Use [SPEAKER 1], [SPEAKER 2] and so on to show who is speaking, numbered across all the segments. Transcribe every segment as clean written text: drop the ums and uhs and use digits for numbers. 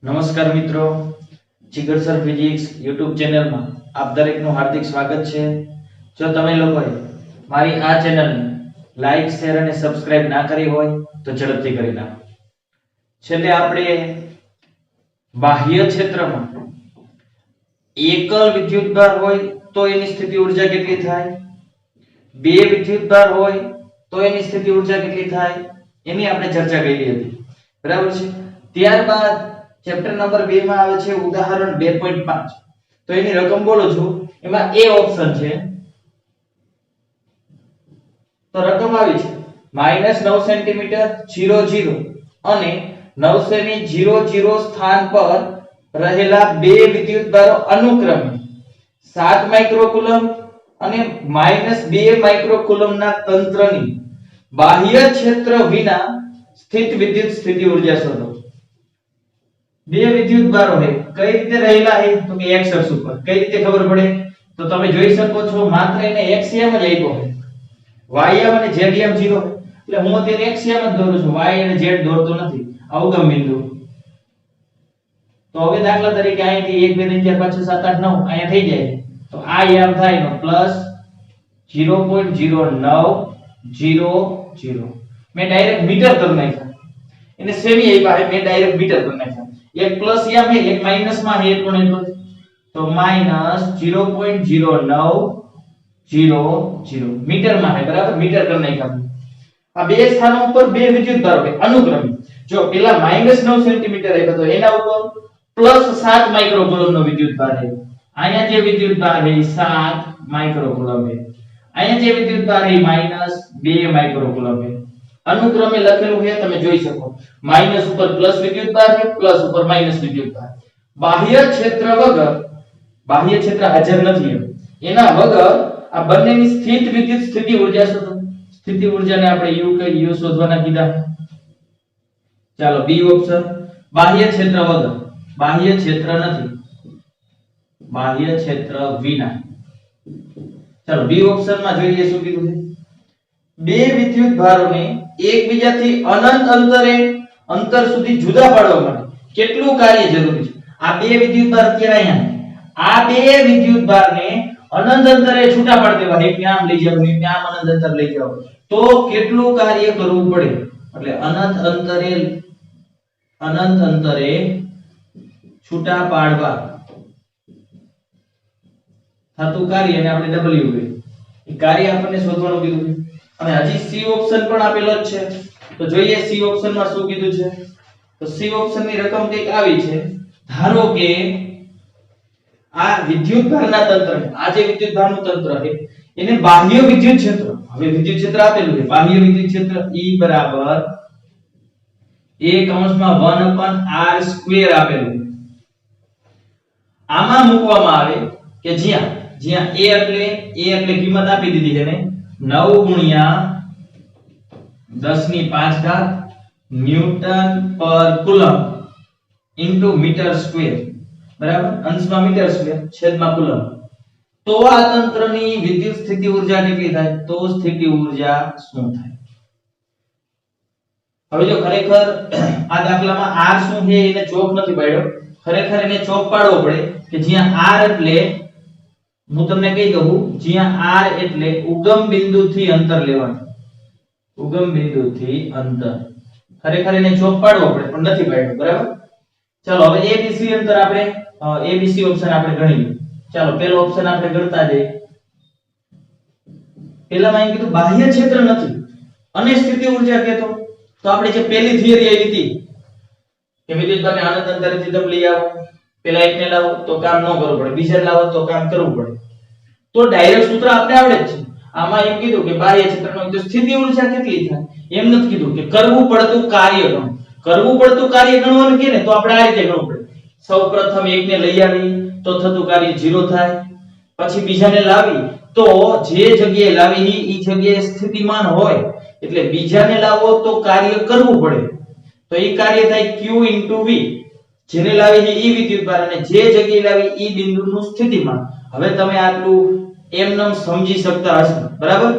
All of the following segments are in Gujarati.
[SPEAKER 1] નમસ્કાર મિત્રો, જીગર સર ફિઝિક્સ YouTube ચેનલમાં આપ દરેકનું હાર્દિક સ્વાગત છે. જો તમે લોકોએ મારી આ ચેનલને લાઈક, શેર અને સબસ્ક્રાઇબ ના કરી હોય તો ઝડપથી કરી નાખો. છેલ્લે આપણે બાહ્ય ક્ષેત્રમાં એકલ વિદ્યુતભાર હોય તો એની સ્થિતિ ઊર્જા કેટલી થાય, બે વિદ્યુતભાર હોય તો એની સ્થિતિ ઊર્જા કેટલી થાય એની આપણે ચર્ચા કરી હતી. બરાબર છે. ત્યારબાદ ચેપ્ટર નંબર 2 માં આવે છે ઉદાહરણ 2.5. તો એની રકમ બોલું છું. એમાં એ ઓપ્શન છે. તો રકમ આવી છે -9 સેન્ટીમીટર 0 0 અને 9 ની 0 0 સ્થાન પર રહેલા બે વિદ્યુતભારો અનુક્રમે 7 માઇક્રોકુલમ અને -2 માઇક્રોકુલમ ના તંત્રની બાહ્ય ક્ષેત્ર વિના સ્થિત વિદ્યુત સ્થિતિ ઊર્જા શોધો. બે વિદ્યુતભારો છે કઈ રીતે રહેલા છે તો કે x અક્ષ ઉપર. કઈ રીતે ખબર પડે તો તમે જોઈ શકો છો માત્ર એને x m જ આપ્યો છે. y m અને z m 0 એટલે હું અત્યારે x m જ દોરું છું, y અને z દોરતો નથી. અવગમ બિંદુ. તો હવે દાખલા તરીકે અહીંથી 1 2 3 4 5 6 7 8 9 અહીંયા થઈ જાય તો આ m થાય નો પ્લસ 0.0900. મેં ડાયરેક્ટ મીટર કરી નાખ્યા. એને સેમી આપ્યા છે, મેં ડાયરેક્ટ મીટર કરી નાખ્યા. एक प्लस या में एक माइनस में है तो नहीं तो -0.0900 मीटर में है. बराबर, मीटर करने का आ बे स्थानों पर बे विद्युतभारो है अनुक्रमे. जो पेला -9 सेंटीमीटर है तो एना ऊपर +7 माइक्रोकूलम नो विद्युतभार है. आया जे विद्युतभार है 7 माइक्रोकूलम है. आया जे विद्युतभार है -2 माइक्रोकूलम है. अनुक्रमे લખેલું છે તમે જોઈ શકો. માઈનસ ઉપર પ્લસ વિદ્યુતભાર છે, પ્લસ ઉપર માઈનસ વિદ્યુતભાર. બાહ્ય ક્ષેત્ર વગર, બાહ્ય ક્ષેત્ર હાજર નથી એના વગર આ બંનેની સ્થિત વિદ્યુત સ્થિતિ ઊર્જા શોધો. સ્થિતિ ઊર્જાને આપણે u કઈ u શોધવાના કીધા. ચાલો બી ઓપ્શન. બાહ્ય ક્ષેત્ર વગર, બાહ્ય ક્ષેત્ર નથી, બાહ્ય ક્ષેત્ર વિના. ચાલો બી ઓપ્શનમાં જોઈએ શું કીધું છે. બે વિદ્યુતભારોને એકબીજાથી અનંત અંતર સુધી જુદા પાડવા માટે કેટલું કાર્ય જરૂરી છે. આ બે વિદ્યુતભાર અત્યારે અહીંયા, આ બે વિદ્યુતભારને અનંત અંતરે છૂટા પાડી દેવા. એક આમ લઈ જાવ, એક આમ અનંત અંતર લઈ જાવ તો કેટલું કાર્ય કરવું પડે. એટલે અનંત અંતરે છૂટા પાડવા થતું કાર્ય ને આપણે W કહીએ. એ કાર્ય આપણને શોધવાનું કીધું છે. અને હજી સી ઓપ્શન પણ આપેલો જ છે. તો જોઈએ સી ઓપ્શન માં શું કીધું છે. તો સી ઓપ્શન ની રકમ કંઈક આવી છે. ધારો કે આ વિદ્યુતભારના તંત્ર, આ જે વિદ્યુતભારનું તંત્ર છે એને બાહ્ય વિદ્યુત ક્ષેત્ર, હવે વિદ્યુત ક્ષેત્ર આપેલું છે બાહ્ય વિદ્યુત ક્ષેત્ર E બરાબર a/1/r² આપેલું. આમાં મૂકવામાં આવે કે જ્યાં a એટલે કિંમત આપી દીધી છે ને 9 * 10⁵ ન્યૂટન પર કુલમ ઇન્ટુ મીટર સ્ક્વેર. બરાબર, અંશમાં મીટર સ્ક્વેર છેદમાં કુલમ. તો આ તંત્રની વિદ્યુત સ્થિતિ ઊર્જા કેટલી થાય? તો સ્થિતિ ઊર્જા શું થાય? હવે જો ખરેખર આ દાખલામાં r શું છે એને ચોક નથી પાડ્યો. ખરેખર એને ચોક પાડવો પડે કે જ્યાં r એટલે, હું તમને કહી દઉં, જ્યાં r એટલે ઉગમ બિંદુથી અંતર લેવાનું. ઉગમ બિંદુથી અંતર. ખરેખર એને ચોક પાડવો પડે પણ નથી પાડ્યો. બરાબર. ચાલો હવે abc અંતર આપણે abc ઓપ્શન આપણે ગણી લઈએ. ચાલો પહેલો ઓપ્શન આપણે ગણતા જઈએ. પહેલામાં એમ કીધું બાહ્ય ક્ષેત્ર નથી અને સ્થિતિ ઊર્જા કહેતો. તો આપણે જે પહેલી થિયરી આવી હતી કે વિદ્યુતભારને અનંત અંતરેથી તમે લઈ આવો, પેલા એકને લાવો તો કામ ન કરવું પડે, બીજા લાવો તો કામ કરવું પડે. તો ડાયરેક્ટ સૂત્ર આપણે આવડે જ છે. આમાં એમ કીધું કે બાહ્ય ક્ષેત્રનો તો સ્થિતિ ઊર્જા કેટલી થાય. એમ નથી કીધું કે કરવું પડતું કાર્ય ગણો. કરવું પડતું કાર્ય ગણવાનું કે ને તો આપણે આ રીતે ગણવું પડે. સૌપ્રથમ એકને લઈ આવી તો થતું કાર્ય 0 થાય. પછી બીજાને લાવી તો જે જગ્યાએ લાવી ઈ જગ્યાએ સ્થિતિમાન હોય એટલે બીજાને લાવો તો કાર્ય કરવું પડે. તો ઈ કાર્ય થાય q * v. જેને લાવી છે ઈ વિદ્યુતભાર અને જે જગ્યાએ લાવી ઈ બિંદુનું સ્થિતિમાન. હવે તમે આટલું એમનેમ સમજી શકતા હશો. બરાબર.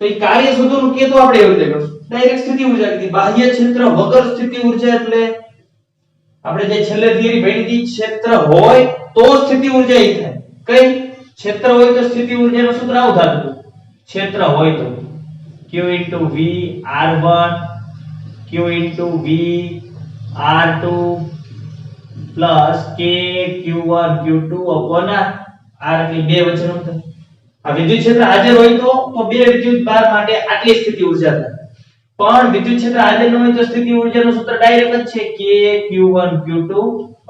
[SPEAKER 1] તો ઈ કાર્ય શોધવાનું કે તો આપણે એવી રીતે કરશું. ડાયરેક્ટ સ્થિતિ ઊર્જા કીધી. બાહ્ય ક્ષેત્ર વગર સ્થિતિ ઊર્જા એટલે આપણે જે છેલ્લે થિયરી ભણી હતી, ક્ષેત્ર હોય તો સ્થિતિ ઊર્જા ઈ થાય. કઈ? ક્ષેત્ર હોય તો સ્થિતિ ઊર્જાનું સૂત્ર આવું થતું. ક્ષેત્ર હોય તો q * v r1 q * v r2 plus k q1 q2 upon r એટલે બે વચ્ચેનું અંતર. આ વિદ્યુત ક્ષેત્ર હાજર હોય તો બે વિદ્યુત ભાર માટે આટલી સ્થિતિ ઊર્જા થાય. પણ વિદ્યુત ક્ષેત્ર હાજર ન હોય તો સ્થિતિ ઊર્જાનું સૂત્ર ડાયરેક્ટ જ છે k q1 q2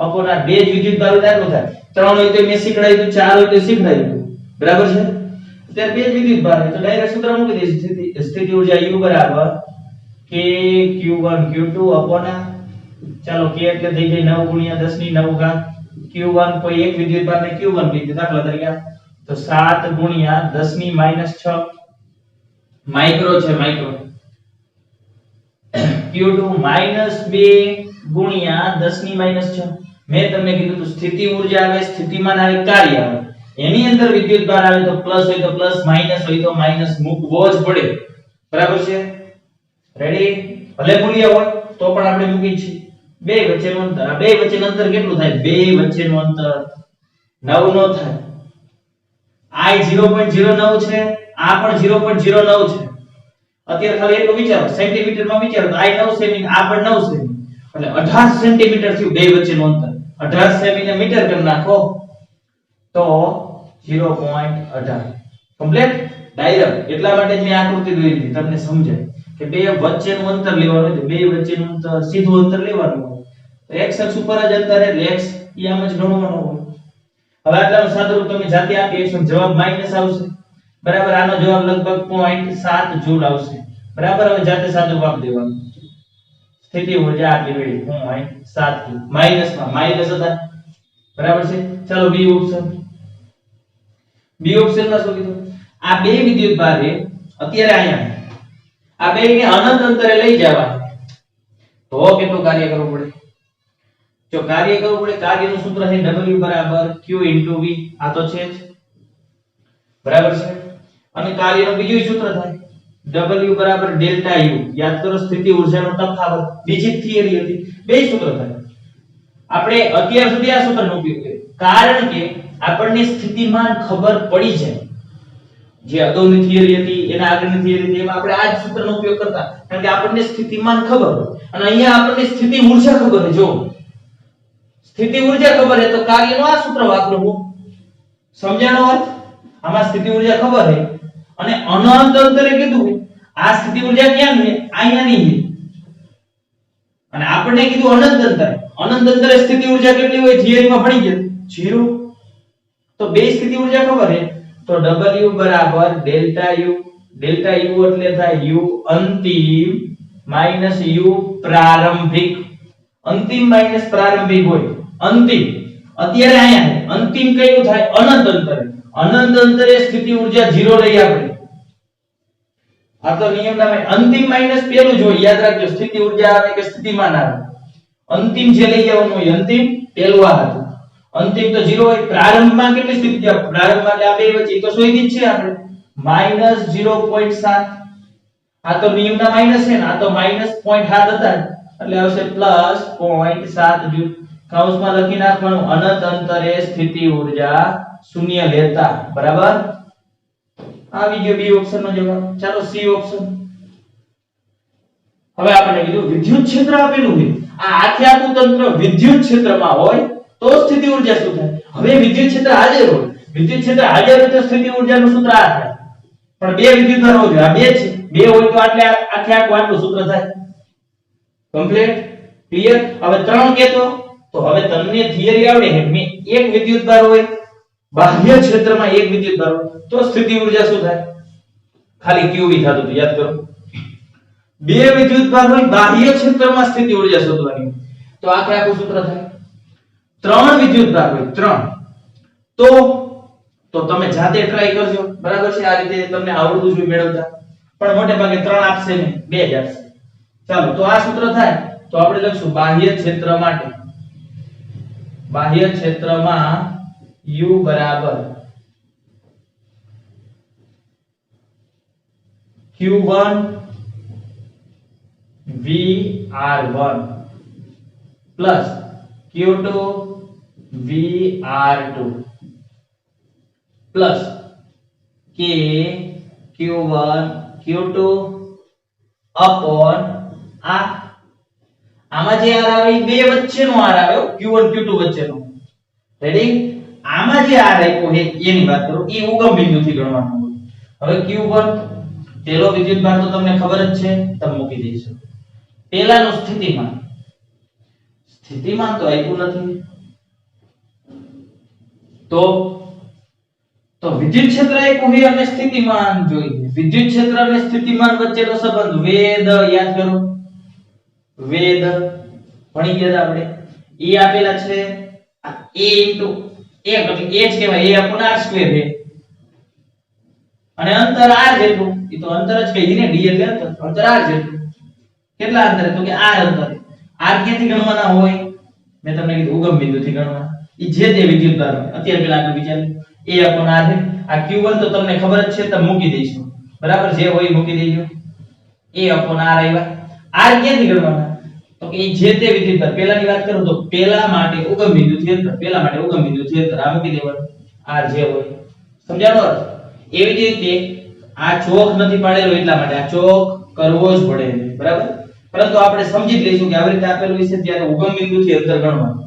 [SPEAKER 1] upon r. બે જ વિદ્યુત ભાર આટલું થાય. ત્રણ હોય તો મેં શીખડાયું હતું, ચાર હોય તો શીખડાયું. બરાબર છે? ત્યારે બે જ વિદ્યુત ભાર તો ડાયરેક્ટ સૂત્ર મૂકી દઈશું. સ્થિતિ ઊર્જા u બરાબર k q1 q2 upon r. ચાલો k એટલે થઈ જાય 9 * 10 ની 9 ઘાત. q1 કોઈ એક વિદ્યુત ભારને q1 લીધું દાખલા તરીકે, તો 7 * 10 ની -6 માઇક્રો છે, માઇક્રો. q2 -2 * 10 ની -6. મેં તમને કીધું તો સ્થિતિ ઊર્જા આવે, સ્થિતિમાન આવે, કાર્ય આવે. એની અંદર વિદ્યુત ભાર આવે તો પ્લસ હોય તો પ્લસ, માઈનસ હોય તો માઈનસ મૂકવો જ પડે. બરાબર છે? રેડી? ભલે મૂલ્ય હોય તો પણ આપણે મૂકી છીએ. બે વચ્ચેનું અંતર, આ બે વચ્ચેનું અંતર કેટલું થાય? બે વચ્ચેનું અંતર 9 નો થાય. I 0.09 છે, આ પણ 0.09 છે. અત્યારે ખાલી એટલું વિચારો, સેન્ટીમીટરમાં વિચારો તો I 9 સેમી, આ પણ 9 સેમી. એટલે 18 સેન્ટીમીટર થયું બે વચ્ચેનું અંતર. 18 સેમી ને મીટર કરી નાખો તો 0.18 કમ્પ્લીટ ડાયરેક્ટ. એટલા માટે જ મેં આકૃતિ દોરી દીધી તમને સમજાય કે બે વચ્ચેનું અંતર લેવાનું હોય તો બે વચ્ચેનું અંતર સીધું અંતર લેવાનું હોય તો x અક્ષ ઉપર જ અંતર એટલે x ઈ આમ જ ગણવાનું હોય. હવે આટલાનું સાદુરૂપ તમે જાતે આપી એકસો, જવાબ માઈનસ આવશે. બરાબર? આનો જવાબ લગભગ 0.7 જૂલ આવશે. બરાબર? હવે જાતે સાદુરૂપ આપી દેવાનું. સ્થિતિ ઊર્જા આટલી મળી 0.7 માઈનસમાં માઈનસ હતા. બરાબર છે? ચાલો બી ઓપ્શન. બી ઓપ્શનમાં શું કીધું? આ બે વિદ્યુત ભારે અત્યારે અહીંયા આ બેને અનંત અંતરે લઈ જવા તો કેટલું કાર્ય કરવું પડે? જો કાર્ય કરવું પડે, કાર્યનું સૂત્ર છે W q * v. આ તો છે જ. બરાબર છે? અને કાર્યનું બીજું સૂત્ર થાય W ΔU. યાદ કરો સ્થિતિ ઊર્જાનો તફાવત. બીજી થિયરી હતી. બે સૂત્ર થાય. આપણે અત્યાર સુધી આ સૂત્રનો ઉપયોગ કર્યો કારણ કે આપણને સ્થિતિમાન ખબર પડી જાય. જે અગાઉની થિયરી હતી, એના આગળની થિયરી હતી, એમાં આપણે આ જ સૂત્રનો ઉપયોગ કરતા કારણ કે આપણને સ્થિતિમાન ખબર હોય. અને અહીંયા આપણને સ્થિતિ ઊર્જા ખબર છે. જો સ્થિતિ ઊર્જા ખબર છે તો કાર્યનું આ સૂત્ર વાપરવું. સમજાણો અર્થ? આમાં સ્થિતિ ઊર્જા ખબર છે અને અનંત અંતરે કીધું છે. આ સ્થિતિ ઊર્જા ક્યાંની છે? અહીંયાની છે. અને આપણને કીધું અનંત અંતરે. અનંત અંતરે સ્થિતિ ઊર્જા કેટલી હોય? થિયરીમાં ભણી ગયા 0. તો બે સ્થિતિ ઊર્જા ખબર છે તો W ΔU. ΔU એટલે થાય U અંતિમ માઈનસ U પ્રારંભિક. અંતિમ માઈનસ પ્રારંભિક હોય. અંતિમ અત્યારે અહીંયા છે. અંતિમ કયું થાય? અનંત અંતરે. અનંત અંતરે સ્થિતિ ઊર્જા 0 લઈ આપણે. આ તો નિયમ નામે અંતિમ માઈનસ પેલું જ હોય. યાદ રાખજો સ્થિતિ ઊર્જા આવે કે સ્થિતિમાન આવે. અંતિમ જે લઈ જવાનું હોય અંતિમ પેલું આ હતું. અંતિમ તો 0 હોય. પ્રારંભમાં કેટલી સ્થિતિ છે? પ્રારંભમાં એટલે આ બે વચ્ચે તો શોધી જ છે આપણે -0.7. આ તો નિયમના માઈનસ છે ને, આ તો -0.7 હતા એટલે આવશે +0.7 જૂલ. કૌંસમાં લખી નાખવાનું અનંત અંતરે સ્થિતિ ઊર્જા શૂન્ય લેતા. બરાબર? આવી ગયો બી ઓપ્શન નો જવાબ. ચાલો સી ઓપ્શન. હવે આપણે કીધું વિદ્યુત ક્ષેત્ર આપેલું છે. આ આખે આખું તંત્ર વિદ્યુત ક્ષેત્રમાં હોય તો સ્થિતિ ઊર્જા શું થાય? હવે વિદ્યુત ક્ષેત્ર હાજર હોય. વિદ્યુત ક્ષેત્ર હાજર હોય તો સ્થિતિ ઊર્જાનું સૂત્ર આ થાય. પણ બે વિદ્યુત ભાર હોય. આ બે છે. બે હોય તો આટલે આખે આખું આટલું સૂત્ર થાય. કમ્પ્લીટ? ક્લિયર? હવે ત્રણ કેતો તો હવે તમને થિયરી આવડે છે. મે એક વિદ્યુત ભાર હોય, બાહ્ય ક્ષેત્રમાં એક વિદ્યુત ભાર હોય તો સ્થિતિ ઊર્જા શું થાય? ખાલી qv થતું હતું. યાદ કરો. બે વિદ્યુત ભાર હોય, બાહ્ય ક્ષેત્રમાં સ્થિતિ ઊર્જા શોધવાની તો આખે આખું સૂત્ર થાય. ત્રણ વિદ્યુત ભાર હોય, ત્રણ તો તમે જાતે ટ્રાય કરજો. બરાબર છે? આ રીતે તમને આવડતું જોઈએ મેળવતા. પણ મોટે ભાગે ત્રણ આપશે ને બે જ આપશે. ચાલો તો આ સૂત્ર થાય તો આપણે લખશું બાહ્ય ક્ષેત્ર માટે. બાહ્ય ક્ષેત્રમાં U બરાબર q1 v r1 plus q2 vr2 plus k q1 q2 upon r. આમાં જે r આવે એ બે વચ્ચેનો r આવે q1 q2 વચ્ચેનો. રેડી? આમાં જે r આપ્યો છે એની વાત કરું, એ ઉગમ બિંદુથી ગણવાનું હોય. હવે q1 પેલો વિદ્યુતભાર તો તમને ખબર જ છે, તમે મૂકી દઈશું. પેલાનું સ્થિતિમાન તો આપ્યું નથી, તો વિદ્યુત ક્ષેત્ર આપ્યું છે અને સ્થિતિમાન જોઈએ. વિદ્યુત ક્ષેત્ર અને સ્થિતિમાન વચ્ચેનો સંબંધ વેદ, યાદ કરો, વેદ ભણી ગયા આપણે. એ આપેલા છે a * 1 એટલે a જ કહેવાય, a / r² છે. અને અંતર r જેટલું, એ તો અંતર જ કહી ને, d એટલે અંતર r જેટલું. કેટલા અંતરે? તો કે r અંતરે. r ક્યાંથી ગણવાના હોય? મેં તમને કીધું ઉગમ બિંદુથી ગણવાના. એ જે તે વિદ્યુતભાર અત્યારે પેલા આપણે વિચાર્યું a / r છે. આ q1 તો તમને ખબર જ છે, તમે મૂકી દઈશું. બરાબર, જે હોય મૂકી દેજો. a / r આવ્યા. r ક્યાંથી ગણવાના? તો કે જે તે વિદ્યુતભાર, પેલાની વાત કરું તો પેલા માટે ઉગમ બિંદુથી અંતર, પેલા માટે ઉગમ બિંદુથી અંતર આ મૂકી દેવાનું. r જે હોય. સમજાણો? એવી જ રીતે આ ચોક નથી પાડેલો એટલા માટે આ ચોક કરવો જ પડે, બરાબર? પરંતુ આપણે સમજી જ લઈશું કે આવી રીતે આપેલું છે ત્યારે ઉગમ બિંદુથી અંતર ગણવાનું.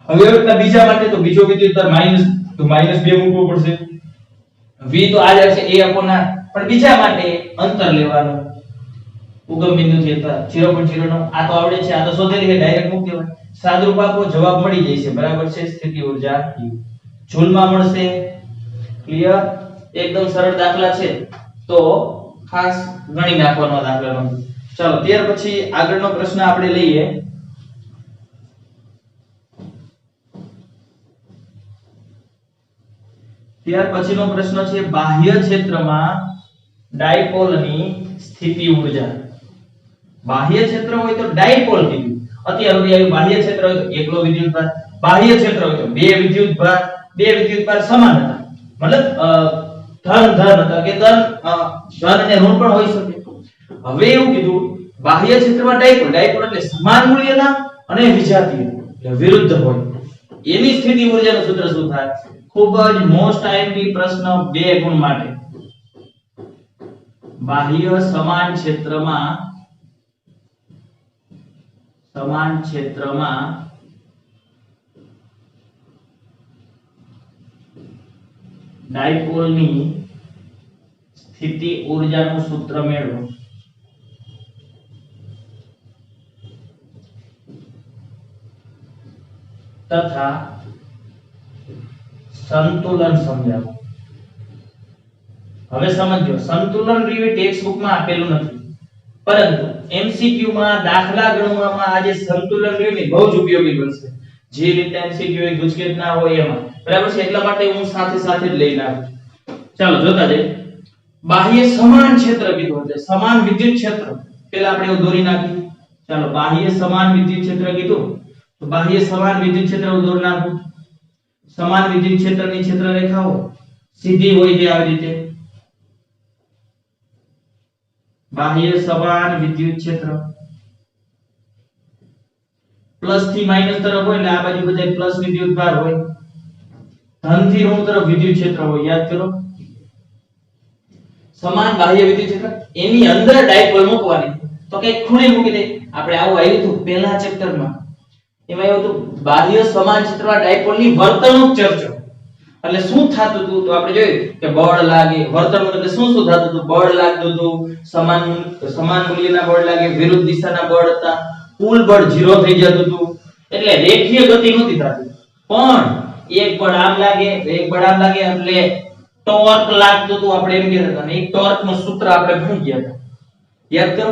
[SPEAKER 1] હવે એટલા બીજા માટે તો બીજો વિદ્યુતભાર માઈનસ, તો -2 મૂકવો પડશે. v તો આ જ આવશે a / r, પણ બીજા માટે અંતર લેવાનું ઉગમ બિંદુથી અંતર 0.09. આ તો આવડે છે, આ તો શોધેલી છે, ડાયરેક્ટ મૂકી દેવાનું. સાદુરૂપ આપો, જવાબ મળી જાય છે. બરાબર છે? સ્થિતિ ઊર્જા જૂલમાં મળશે. ક્લિયર? એકદમ સરળ દાખલા છે, તો ખાસ ગણી નાખવાનો દાખલાનો. ચાલો ત્યાર પછી આગળનો પ્રશ્ન આપણે લઈએ. ત્યાર પછીનો પ્રશ્ન છે બાહ્ય ક્ષેત્રમાં ડાયપોલની સ્થિતિ ઊર્જા. બાહ્ય ક્ષેત્ર હોય તો ડાયપોલ કીધું. અત્યાર સુધી આવ્યું બાહ્ય ક્ષેત્ર હોય તો એકલો વિદ્યુતભાર, બાહ્ય ક્ષેત્ર હોય તો બે વિદ્યુતભાર સમાન હતા. મતલબ ધન હતા કે ધન અને ઋણ પણ હોઈ શકે. હવે એવું કીધું બાહ્ય ક્ષેત્રમાં ડાયપોલ એટલે સમાન મૂલ્યના અને વિજાતીય એટલે વિરુદ્ધ હોય. એની સ્થિતિ ઊર્જાનું સૂત્ર શું થાય? ખૂબ જ મોસ્ટ આઈએમપી પ્રશ્ન 2 ગુણ માટે. બાહ્ય સમાન ક્ષેત્રમાં ડાયપોલની સ્થિતિ ઊર્જાનું સૂત્ર મેળવો. તથા સંતુલન સમજાવો. હવે સમજો, સંતુલન રીવી ટેક્સ્ટ બુકમાં આપેલું નથી, પરંતુ એમસીક્યુ માં દાખલા ગણવામાં આજે સંતુલન રીવી બહુ જ ઉપયોગી બનશે. જે રીતે એમસીક્યુ એક ગુજકેટ ના હોય એમાં, બરાબર છે? એટલા માટે હું સાથે જ લઈને આવું. ચાલો જોતા જઈએ. બાહ્ય સમાન ક્ષેત્ર કીધું છે, સમાન વિદ્યુત ક્ષેત્ર. પહેલા આપણે એવું દોરી નાખીએ. ચાલો બાહ્ય સમાન વિદ્યુત ક્ષેત્ર કીધું, તો બાહ્ય સમાન વિદ્યુત ક્ષેત્ર હું દોરી નાખું. સમાન વિદ્યુત ક્ષેત્રની ક્ષેત્ર રેખાઓ સીધી હોય છે આવી રીતે. બાહ્ય સમાન વિદ્યુત ક્ષેત્ર પ્લસ થી માઈનસ તરફ હોય એટલે આ બાજુ બધા પ્લસ વિદ્યુતભાર હોય, ધન થી ઋણ તરફ વિદ્યુત ક્ષેત્ર હોય. યાદ કરો, સમાન બાહ્ય વિદ્યુત ક્ષેત્ર, એની અંદર ડાયપોલ મૂકવાની. તો કઈ ખૂણે મૂકી દે. આપણે આવું આવ્યું હતું પહેલા ચેપ્ટરમાં. એમાં એવું હતું બાહ્ય સમાન ક્ષેત્રમાં ડાયપોલની વર્તણૂક ચર્ચા. એટલે શું થતું હતું તો આપણે જોયું કે બળ લાગે. વર્તણૂક એટલે શું થતું હતું? બળ લાગતું હતું, સમાન મૂલ્યના બળ લાગે, વિરુદ્ધ દિશાના બળ હતા, કુલ બળ 0 થઈ જતું હતું. એટલે રેખીય ગતિ નહોતી થતી. પણ એક બળ આમ લાગે, એક બળ આમ લાગે એટલે ટોર્ક લાગતું હતું. આપણે એમ કહેતા હતા. અને એક ટોર્કનું સૂત્ર આપણે ભણી ગયા હતા. યાદ કરો,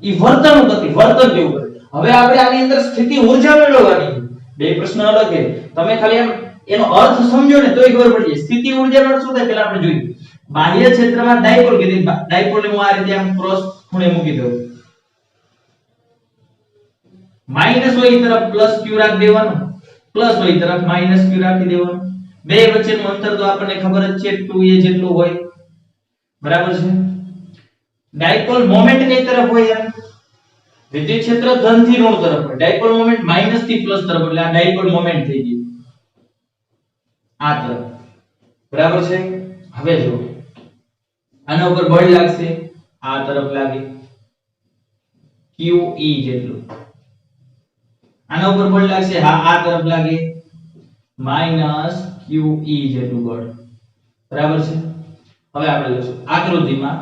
[SPEAKER 1] ઈ વર્તણૂક હતી, વર્તન કેવું કરે. હવે આપણે આની અંદર સ્થિતિ ઊર્જા મેળવવાની. બે પ્રશ્ન અલગ છે. તમે ખાલી એનો અર્થ સમજો ને તોય ખબર પડી જાય. સ્થિતિ ઊર્જાનો અર્થ શું થાય પેલા આપણે જોઈએ. બાહ્ય ક્ષેત્રમાં ડાયપોલ કીધી, ડાયપોલને હું આ રીતે આમ ક્રોસ ખૂણે મૂકી દઉં. માઈનસ હોય તરફ પ્લસ q રાખી દેવાનું, પ્લસ હોય તરફ માઈનસ q રાખી દેવાનું. બે વચ્ચેનું અંતર તો આપણને ખબર જ છે 2a જેટલું હોય. બરાબર છે? ડાયપોલ મોમેન્ટ કઈ તરફ હોય યાર? વિદ્યુત ક્ષેત્ર ધન થી ઋણ તરફ હોય, ડાયપોલ મોમેન્ટ માઈનસ થી પ્લસ તરફ, એટલે આ ડાયપોલ મોમેન્ટ થઈ ગઈ આ તરફ, બરાબર છે. હવે જો આના ઉપર બળ લાગશે, આ તરફ લાગે QE જેટલું, આના ઉપર બળ લાગશે, હા આ તરફ લાગે માઈનસ QE જેટલું બળ, બરાબર છે. હવે આપણે લખશું આકૃતિમાં,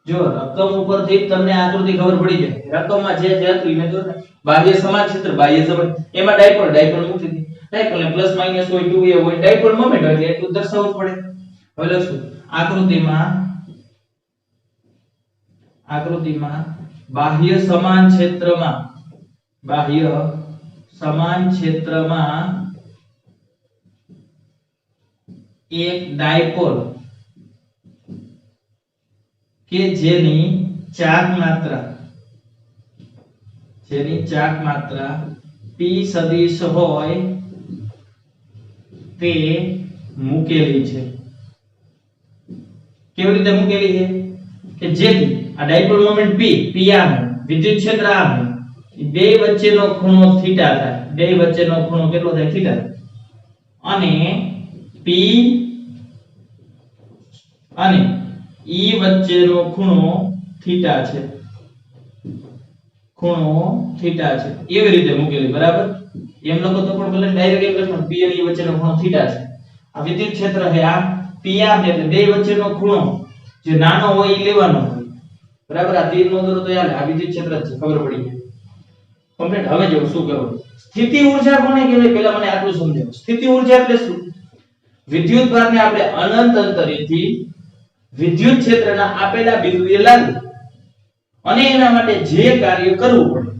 [SPEAKER 1] જો રકમ ઉપરથી તમને આકૃતિ ખબર પડી જાય, રકમમાં જે જે હતું એને જો બાહ્ય સમાન ક્ષેત્ર, બાહ્ય સંબંધ, એમાં ડાયપોલ મૂકી દી, ડાયપોલ ને પ્લસ માઈનસ હોય 2a હોય, ડાયપોલ મોમેન્ટ હોય એટલે એટલું દર્શાવવું પડે. હવે લખશું આકૃતિમાં બાહ્ય સમાન ક્ષેત્રમાં એક ડાયપોલ કે જેની ચાક માત્રા p સદિશ હોય તે મૂકેલી છે. કેવી રીતે મૂકેલી છે કે જેથી આ ડાયપોલ મોમેન્ટ p આ વિદ્યુત ક્ષેત્ર આ બે વચ્ચેનો ખૂણો થીટા થાય, બે વચ્ચેનો ખૂણો કેટલો થાય થીટા, અને p અને e વચ્ચેનો ખૂણો થીટા છે, એવી રીતે મૂકેલી, બરાબર. એમ લખો તો પણ ભલે ડાયરેક્ટ એમ લખો p અને e વચ્ચેનો ખૂણો થીટા છે. આ વિદ્યુત ક્ષેત્ર છે, આ p એટલે બે વચ્ચેનો ખૂણો જે નાનો હોય એ લેવાનો હોય, બરાબર. આ તીર નો દોરો તો યાર આ વિદ્યુત ક્ષેત્ર છે, ખબર પડી ગઈ કમ્પ્લીટ. હવે જો શું કરવું, સ્થિતિ ઊર્જા કોને કહેવાય, પહેલા મને આટલું સમજાવો. સ્થિતિ ઊર્જા એટલે શું? વિદ્યુત ભારને આપણે અનંત અંતરેથી વિદ્યુત ક્ષેત્રના આપેલા બિંદુએ લાગવું અને એના માટે જે કાર્ય કરવું પડે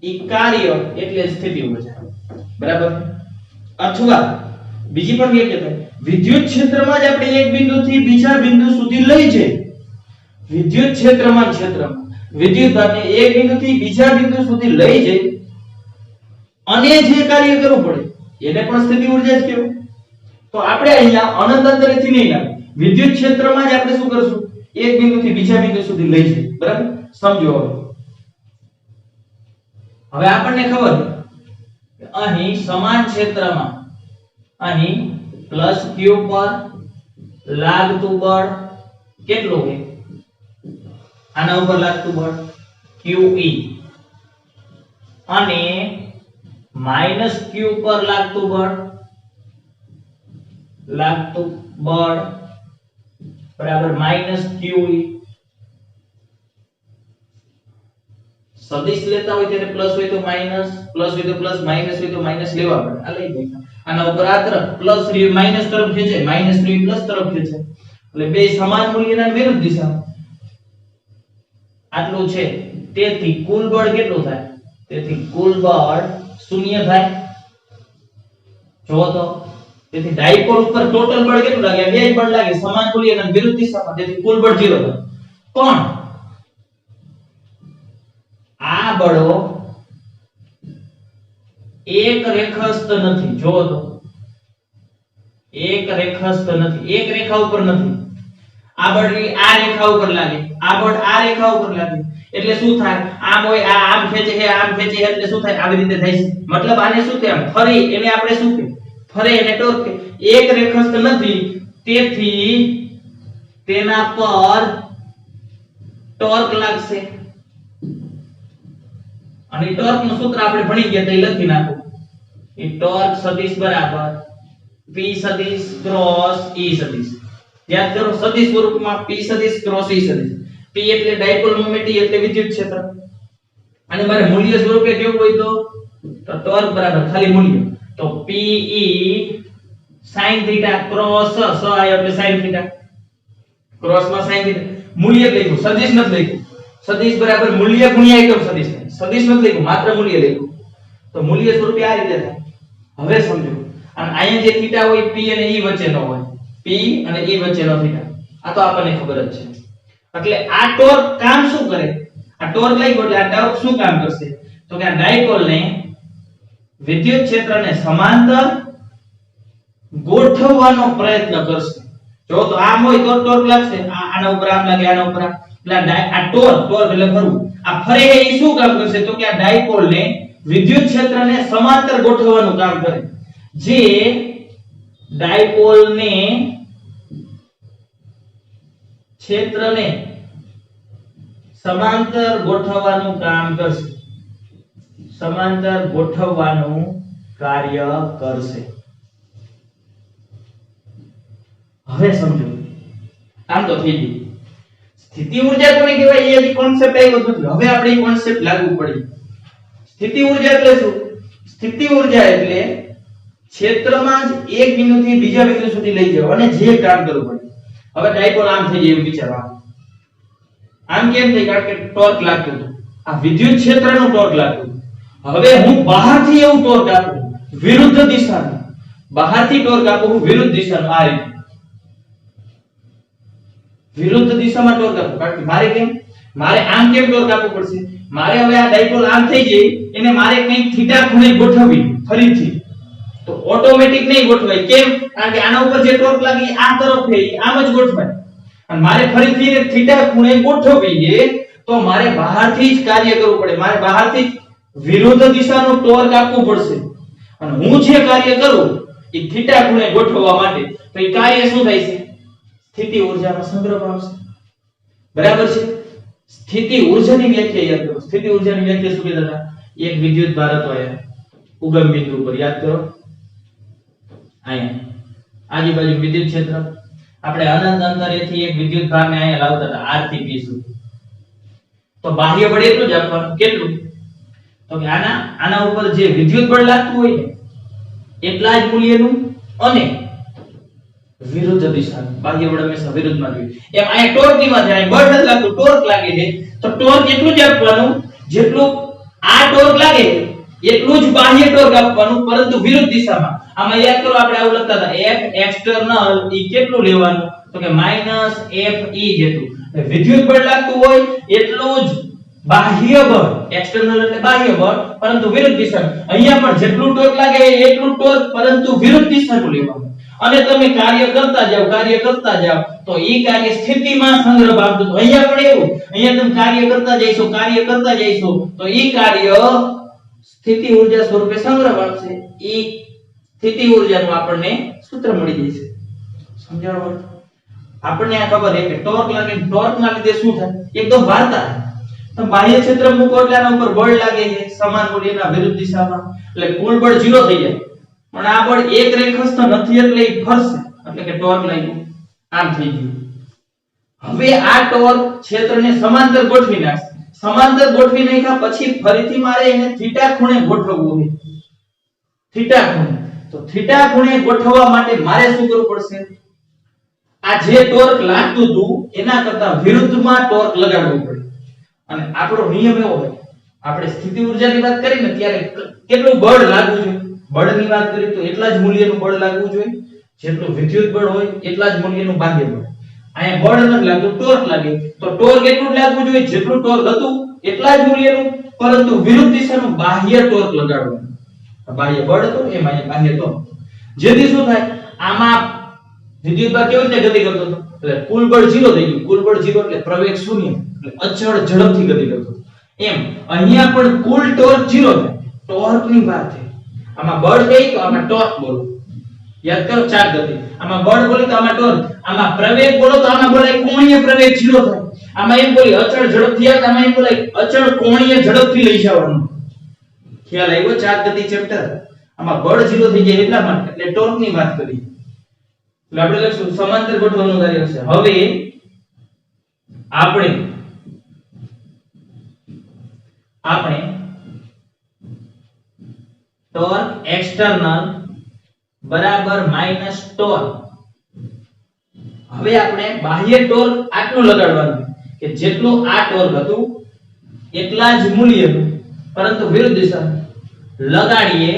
[SPEAKER 1] એ કાર્ય એટલે સ્થિતિ ઊર્જા, બરાબર. અથવા બીજી પણ વ્યાખ્યા થાય, વિદ્યુત ક્ષેત્રમાં જ આપણે એક બિંદુથી બીજા બિંદુ સુધી લઈ જઈએ, વિદ્યુત ક્ષેત્રમાં વિદ્યુત ભારને એક બિંદુથી બીજા બિંદુ સુધી લઈ જઈ અને જે કાર્ય કરવું પડે એને પણ સ્થિતિ ઊર્જા જ કહેવાય. તો આપણે અહીંયા અનંત અંતરેથી નહીં લાગે, વિદ્યુત ક્ષેત્રમાં જ આપણે શું કરશું, એક બિંદુથી બીજા બિંદુ સુધી લઈ જઈએ, બરાબર. સમજો હવે આપણને ખબર છે અહીં સમાન ક્ષેત્રમાં અહીં પ્લસ q પર લાગતું બળ કેટલું છે, આના ઉપર લાગતું બળ QE અને માઈનસ q પર લાગતું બળ બરાબર માઈનસ QE. સદિશ લેતા હોય ત્યારે પ્લસ હોય તો માઈનસ, પ્લસ હોય તો પ્લસ, માઈનસ હોય તો માઈનસ લેવા પડે. આ લઈ દે, આના ઉપર આ તરફ પ્લસ રી માઈનસ તરફ ખેંચે, માઈનસ રી પ્લસ તરફ ખેંચે, એટલે બે સમાન મૂલ્યના વિરુદ્ધ દિશામાં આટલું છે. તેથી કુલ બળ કેટલું થાય? તેથી કુલ બળ શૂન્ય થાય. જો તો તેથી ડાયપોલ ઉપર ટોટલ બળ કેટલું લાગે? બે બળ લાગે સમાન મૂલ્યના વિરુદ્ધ દિશામાં, તેથી કુલ બળ 0 થાય. પણ આ બળો એક રેખાસ્થ નથી. જો તો એક રેખાસ્થ નથી, એક રેખા ઉપર નથી. આ બળ આ રેખા ઉપર લાગે, આ બળ આ રેખા ઉપર લાગે, એટલે શું થાય? આમ હોય આ આમ ખેંચે છે, આમ ખેંચે છે, એટલે શું થાય? આવી રીતે થાય છે. મતલબ આને શું થાય? ફરી એને આપણે શું કહે? ફરે એને ટોર્ક કહે. એક રેખાસ્થ નથી, તેથી તેના પર ટોર્ક લાગશે. અને ટોર્ક નું સૂત્ર આપણે ભણી ગયા તો એ લખી નાખો. એ ટોર્ક સદિશ બરાબર p સદિશ ક્રોસ e સદિશ. યાદ કરો, સદિશ સ્વરૂપમાં p સદિશ ક્રોસ e સદિશ. p એટલે ડાયપોલ મોમેન્ટ, e એટલે વિદ્યુત ક્ષેત્ર. અને મારે મૂલ્ય સ્વરૂપે કેવું હોય તો ટોર્ક બરાબર ખાલી મૂલ્ય તો pe sin θ ક્રોસ s આયો એટલે sin θ ક્રોસ માં sin θ. મૂલ્ય લખ્યું, સદિશ નથી લખ્યું. સદિશ બરાબર મૂલ્ય ગુણ્યા એકમ સદિશ. સદિશ નથી લખ્યું, માત્ર મૂલ્ય લખ્યું. તો મૂલ્ય સ્વરૂપે આ રીતે થાય. હવે સમજો, અને અહીંયા જે θ હોય p અને e વચ્ચેનો હોય, p અને e વચ્ચેનો θ. આ તો આપણને ખબર જ છે. એટલે આ ટોર્ક કામ શું કરે? આ ટોર્ક લાગ્યો એટલે આ ટોર્ક શું કામ કરશે? તો કે આ ડાયપોલ ને વિદ્યુત ક્ષેત્રને સમાંતર ગોઠવવાનો પ્રયત્ન કરશે. જો તો આમ હોય તો ટોર્ક લાગશે, આના ઉપર આમ લાગે, આના ઉપર આમ. એટલે આ ટોર્ક એટલે ફરવું, આ ફરે એ શું કામ કરશે તો કે આ ડાયપોલ ને વિદ્યુત ક્ષેત્રને સમાંતર ગોઠવવાનું કામ કરે. જે ડાયપોલ ને ક્ષેત્રને સમાંતર ગોઠવવાનું કામ કરશે, સમાંતર ગોઠવવાનું કાર્ય કરશે. હવે સમજો, આમ તો થઈ ગયું. સ્થિતિ ઊર્જા કોને કહેવાય એ કોન્સેપ્ટ આવ્યો તો હવે આપણે એ કોન્સેપ્ટ લાગુ પડી. સ્થિતિ ઊર્જા એટલે શું? સ્થિતિ ઊર્જા એટલે ક્ષેત્રમાં જ એક બિંદુથી બીજા બિંદુ સુધી લઈ જવા અને જે કામ કરવું પડે. હવે ડાયપોલ આમ થઈ જાય એવું વિચારવા. આમ કેમ થઈ? કારણ કે ટોર્ક લાગતું હતું, આ વિદ્યુત ક્ષેત્રનું ટોર્ક લાગતું. હવે હું બહારથી એવું ટોર્ક આપું વિરુદ્ધ દિશામાં, બહારથી ટોર્ક આપું હું વિરુદ્ધ દિશામાં, આ રીતે વિરુદ્ધ દિશામાં ટોર્ક આપું. કારણ કે મારે કેમ, મારે આમ કેમ ટોર્ક આપવું પડશે? મારે હવે આ ડાયપોલ આમ થઈ જાય એને મારે કંઈક થીટા ખૂણે ગોઠવવી ફરીથી, તો ઓટોમેટિક નહીં ગોઠવાય. કેમ? કારણ કે આના ઉપર જે ટોર્ક લાગી આ તરફ છે આમ જ ગોઠવાય, અને મારે ફરીથી એને થીટા ખૂણે ગોઠવવી છે તો મારે બહારથી જ કાર્ય કરવું પડે, મારે બહારથી વિરુદ્ધ દિશાનું ટોર્ક આપવું પડશે. અને હું જે કાર્ય કરું એ થીટા ખૂણે ગોઠવવા માટે, તો એ કાર્ય શું થાય છે? સ્થિતિ ઊર્જામાં સંગ્રહ પામશે. બરાબર છે? સ્થિતિ ઊર્જાની વ્યાખ્યા યાદ કરો. સ્થિતિ ઊર્જાની વ્યાખ્યા શું કહેતા હતા? એક વિદ્યુત ભાર હતો અહીંયા ઉગમ બિંદુ પર, યાદ કરો. અહીંયા આજુબાજુ વિદ્યુત ક્ષેત્ર, આપણે અનંત અંતરેથી એક વિદ્યુત ભારને અહીંયા લાવતા હતા r થી p સુધી. તો બાહ્ય બળ એટલું જ આપવાનું. કેટલું? તો કે આના ઉપર જે વિદ્યુત બળ લાગતું હોય ને એટલા જ મૂલ્યનું અને વિરુદ્ધ દિશાનું. બાહ્ય બળ હંમેશા વિરુદ્ધમાં જોઈએ. એમ અહીંયા ટોર્ક ની વાત છે, અહીં બળ નથી લાગતું, ટોર્ક લાગે છે, તો ટોર્ક એટલું જ આપવાનું જેટલું આ ટોર્ક લાગે એટલું જ બાહ્ય ટોર્ક આપવાનું, પરંતુ વિરુદ્ધ દિશામાં. આમાં યાદ કરો આપણે આવું લખતા હતા F એક્સટર્નલ ઈ કેટલું લેવાનું તો કે -FE જેટલું. વિદ્યુત બળ લાગતું હોય એટલું જ બાહ્ય બળ, એક્સટર્નલ એટલે બાહ્ય બળ, પરંતુ વિરુદ્ધ દિશામાં. અહીંયા પણ જેટલું ટોર્ક લાગે એટલું ટોર્ક પરંતુ વિરુદ્ધ દિશાનું લેવાનું. અને તમે કાર્ય કરતા જાવ તો ઈ કાર્ય સ્થિતિમાં સંગ્રહ પામતું. તો અહીંયા પણ એવું, અહીંયા તમે કાર્ય કરતા જઈશો તો ઈ કાર્ય સ્થિતિ ઊર્જા સ્વરૂપે સંગ્રહ પામશે. ઈ સ્થિતિ ઊર્જાનું આપણને સૂત્ર મળી જશે. સમજાણો? આપણને આ ખબર છે કે ટોર્ક લાગે, ટોર્કના લીધે શું થાય? એકદમ વાર્તા. તો બાહ્ય ક્ષેત્ર મૂકો એટલે આના ઉપર બળ લાગે છે સમાન મૂલ્યના વિરુદ્ધ દિશામાં, એટલે કુલ બળ 0 થઈ જાય. પણ આ બળ એક રેખસ્થ નથી એટલે ઈ ફરશે, એટલે કે ટોર્ક લાગ્યું. આમ થઈ ગયું. હવે આ ટોર્ક ક્ષેત્રને સમાંતર ગોઠવી નાખશે. સમાંતર ગોઠવી નાખ્યા પછી ફરીથી મારે એને થીટા ખૂણે ગોઠવવું છે. થીટા ખૂણે. તો થીટા ખૂણે ગોઠવવા માટે મારે શું કરવું પડશે? આ જે ટોર્ક લાગતું હતું એના કરતા વિરુદ્ધમાં ટોર્ક લગાડવું પડે. અને આપણો નિયમ એવો હોય, આપણે સ્થિતિ ઊર્જાની વાત કરીને ત્યારે કેટલું બળ લાગવું જોઈએ? બળની વાત કરી તો એટલા જ મૂલ્યનું બળ લાગવું જોઈએ જેટલું વિદ્યુત બળ હોય એટલા જ મૂલ્યનું બાહ્ય બળ. અહીંયા બળ નથી લાગતું, ટોર્ક લાગે, તો ટોર્ક એટલું જ લાગવું જોઈએ જેટલું ટોર્ક હતું એટલા જ મૂલ્યનું, પરંતુ વિરુદ્ધ દિશાનું બાહ્ય ટોર્ક લગાડવાનું. બાહ્ય બળ હતું એમાં અહીંયા બાહ્ય ટોર્ક. જેથી શું થાય? આમાં વિદ્યુત ભાર કેવી રીતે ગતિ કરતો હતો? એટલે કુલ બળ 0 થઈ ગયું. કુલ બળ 0 એટલે પ્રવેગ 0, એટલે અચળ ઝડપથી ગતિ કરતો. એમ અહીંયા પણ કુલ ટોર્ક 0 થાય. ટોર્કની વાત છે. આમાં બળ કહી તો આમાં ટોર્ક બોલો. યાદ કરો, ચાર ગતિ. આમાં બળ બોલે તો આમાં ટોર્ક, આમાં પ્રવેગ બોલો તો આમાં બોલે કોણીય પ્રવેગ 0 થાય. આમાં એમ બોલી અચળ ઝડપથી આવે, આમાં એમ બોલે અચળ કોણીય ઝડપથી લઈ જવાનું. ખ્યાલ આવ્યો? ચાર ગતિ ચેપ્ટર. આમાં બળ 0 થઈ જાય એટલા માટે, એટલે ટોર્કની વાત કરી. એટલે આપણે લખશું સમાંતર ગોઠવવાનું કાર્ય છે. હવે આપણે ટોર્ક એક્સટર્નલ બરાબર માઈનસ ટોર્ક. હવે આપણે બાહ્ય ટોર્ક આટલું લગાડવાનું કે જેટલું આ ટોર્ક હતું એટલા જ મૂલ્યનું, પરંતુ વિરુદ્ધ દિશા લગાડીએ.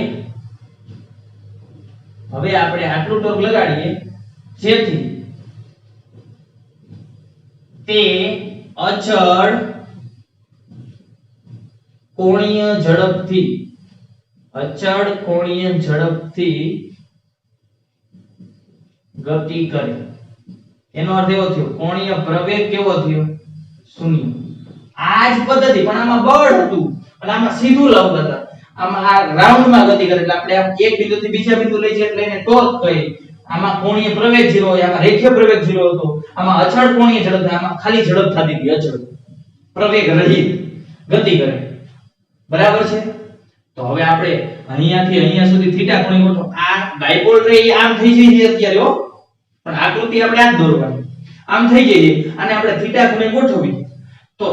[SPEAKER 1] હવે આપણે આટલું ટોર્ક લગાડીએ જેથી તે અચળ કોણીય ઝડપથી ગતિ કરે. એનો અર્થ એવો થયો કોણીય પ્રવેગ કેવો થયો? શૂન્ય. આ જ પદ્ધતિ પણ આમાં બળ હતું અને આમાં સીધું લાવતા હતા. આમાં આ રાઉન્ડમાં ગતિ કરે એટલે આપણે આમ એક બિંદુથી બીજા બિંદુ લઈ જઈએ એટલે એને ટોર્ક કહે. આમાં કોણીય પ્રવેગ 0 હોય, આમાં રેખીય પ્રવેગ 0 હતો. આમાં અચળ કોણીય ઝડપ, આમાં ખાલી ઝડપ થતી હતી અચળ. પ્રવેગ રહિત ગતિ કરે. બરાબર છે? તો હવે આપણે અહીંયાથી અહીંયા સુધી થીટા ખૂણે ગોઠવો. આ ડાયપોલ રે આમ થઈ જઈ છે અત્યારે હો. પણ આકૃતિ આપણે આ જ દોરવાની. આમ થઈ ગઈ છે. આને આપણે થીટા ખૂણે ગોઠવવી. તો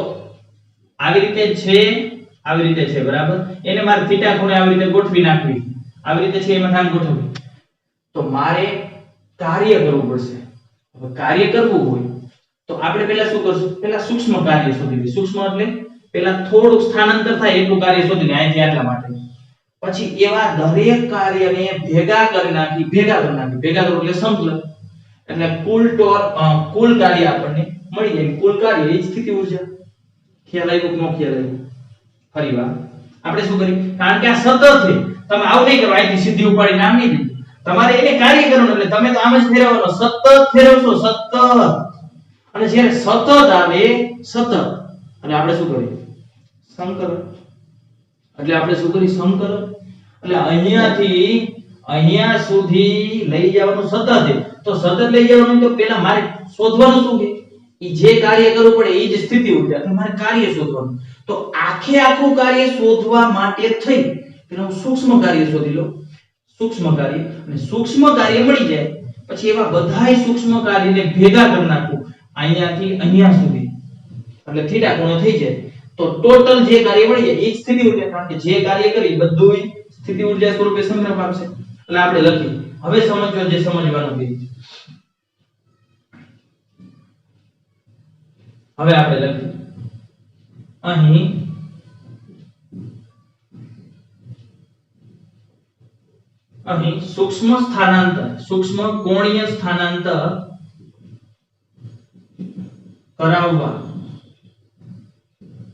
[SPEAKER 1] આવી રીતે છે, આવી રીતે છે, બરાબર? એને મારે થીટા ખૂણે આવી રીતે ગોઠવી નાખવી. આવી રીતે છે એમાં આમ ગોઠવવી. તો મારે કાર્ય કરવું પડશે. હવે કાર્ય કરવું હોય તો આપણે પહેલા શું કરશું? પહેલા સૂક્ષ્મ કાર્ય શોધી લઈએ. સૂક્ષ્મ એટલે પહેલા થોડુંક સ્થાનાંતર થાય એટલું કાર્ય શોધી લે અહીંથી આટલા માટે. પછી એવા દરેક કાર્યને ભેગા કરી નાખી. ભેગા કરો એટલે સંકલન. એટલે કુલ કાર્ય આપણને મળી જાય. કુલ કાર્ય એ સ્થિતિ ઊર્જા. ખ્યાલ આવ્યો કે નો ખ્યાલ આવ્યો? ફરીવાર આપણે શું કરીએ? કારણ કે આ સતત છે. તમે આવું નહીં કરો અહીંથી સીધી ઉપાડીને આમ નહીં દીધું. તમારે એને કાર્ય કરવાનું એટલે તમે તો આમ જ ફેરવવાનો. સતત ફેરવશો, સતત. અને જ્યારે સતત આવે સતત એટલે આપણે શું કરીએ? સંકલન. એટલે આપણે શું કરીએ? સંકલન. એટલે અહીંયાથી અહીંયા સુધી લઈ જવાનું સતત છે. તો સતત લઈ જવાનું તો પહેલા મારે શોધવાનું શું છે? ઈ જે કાર્ય કરવું પડે ઈ જ સ્થિતિ ઊર્જા. તો મારે કાર્ય શોધવાનું. તો આખું કાર્ય શોધવા માટે થઈ પેલા હું સૂક્ષ્મ કાર્ય શોધી લઉં. સૂક્ષ્મ કાર્ય અને સૂક્ષ્મ કાર્ય મળી જાય પછી એવા બધાય સૂક્ષ્મ કાર્યને ભેગા કરી નાખું અહીંયાથી અહીંયા સુધી એટલે થીટા ખૂણો થઈ જાય. તો ટોટલ જે કાર્ય મળી જાય એ જ સ્થિતિ ઊર્જા. કારણ કે જે કાર્ય કરી બધું સ્થિતિ ઊર્જા સ્વરૂપે સંગ્રહ પામશે. એટલે આપણે લખી. હવે સમજો જે સમજવાનું છે. હવે આપણે લખીએ અહીં સૂક્ષ્મ સ્થાનાંતર, સૂક્ષ્મ કોણીય સ્થાનાંતર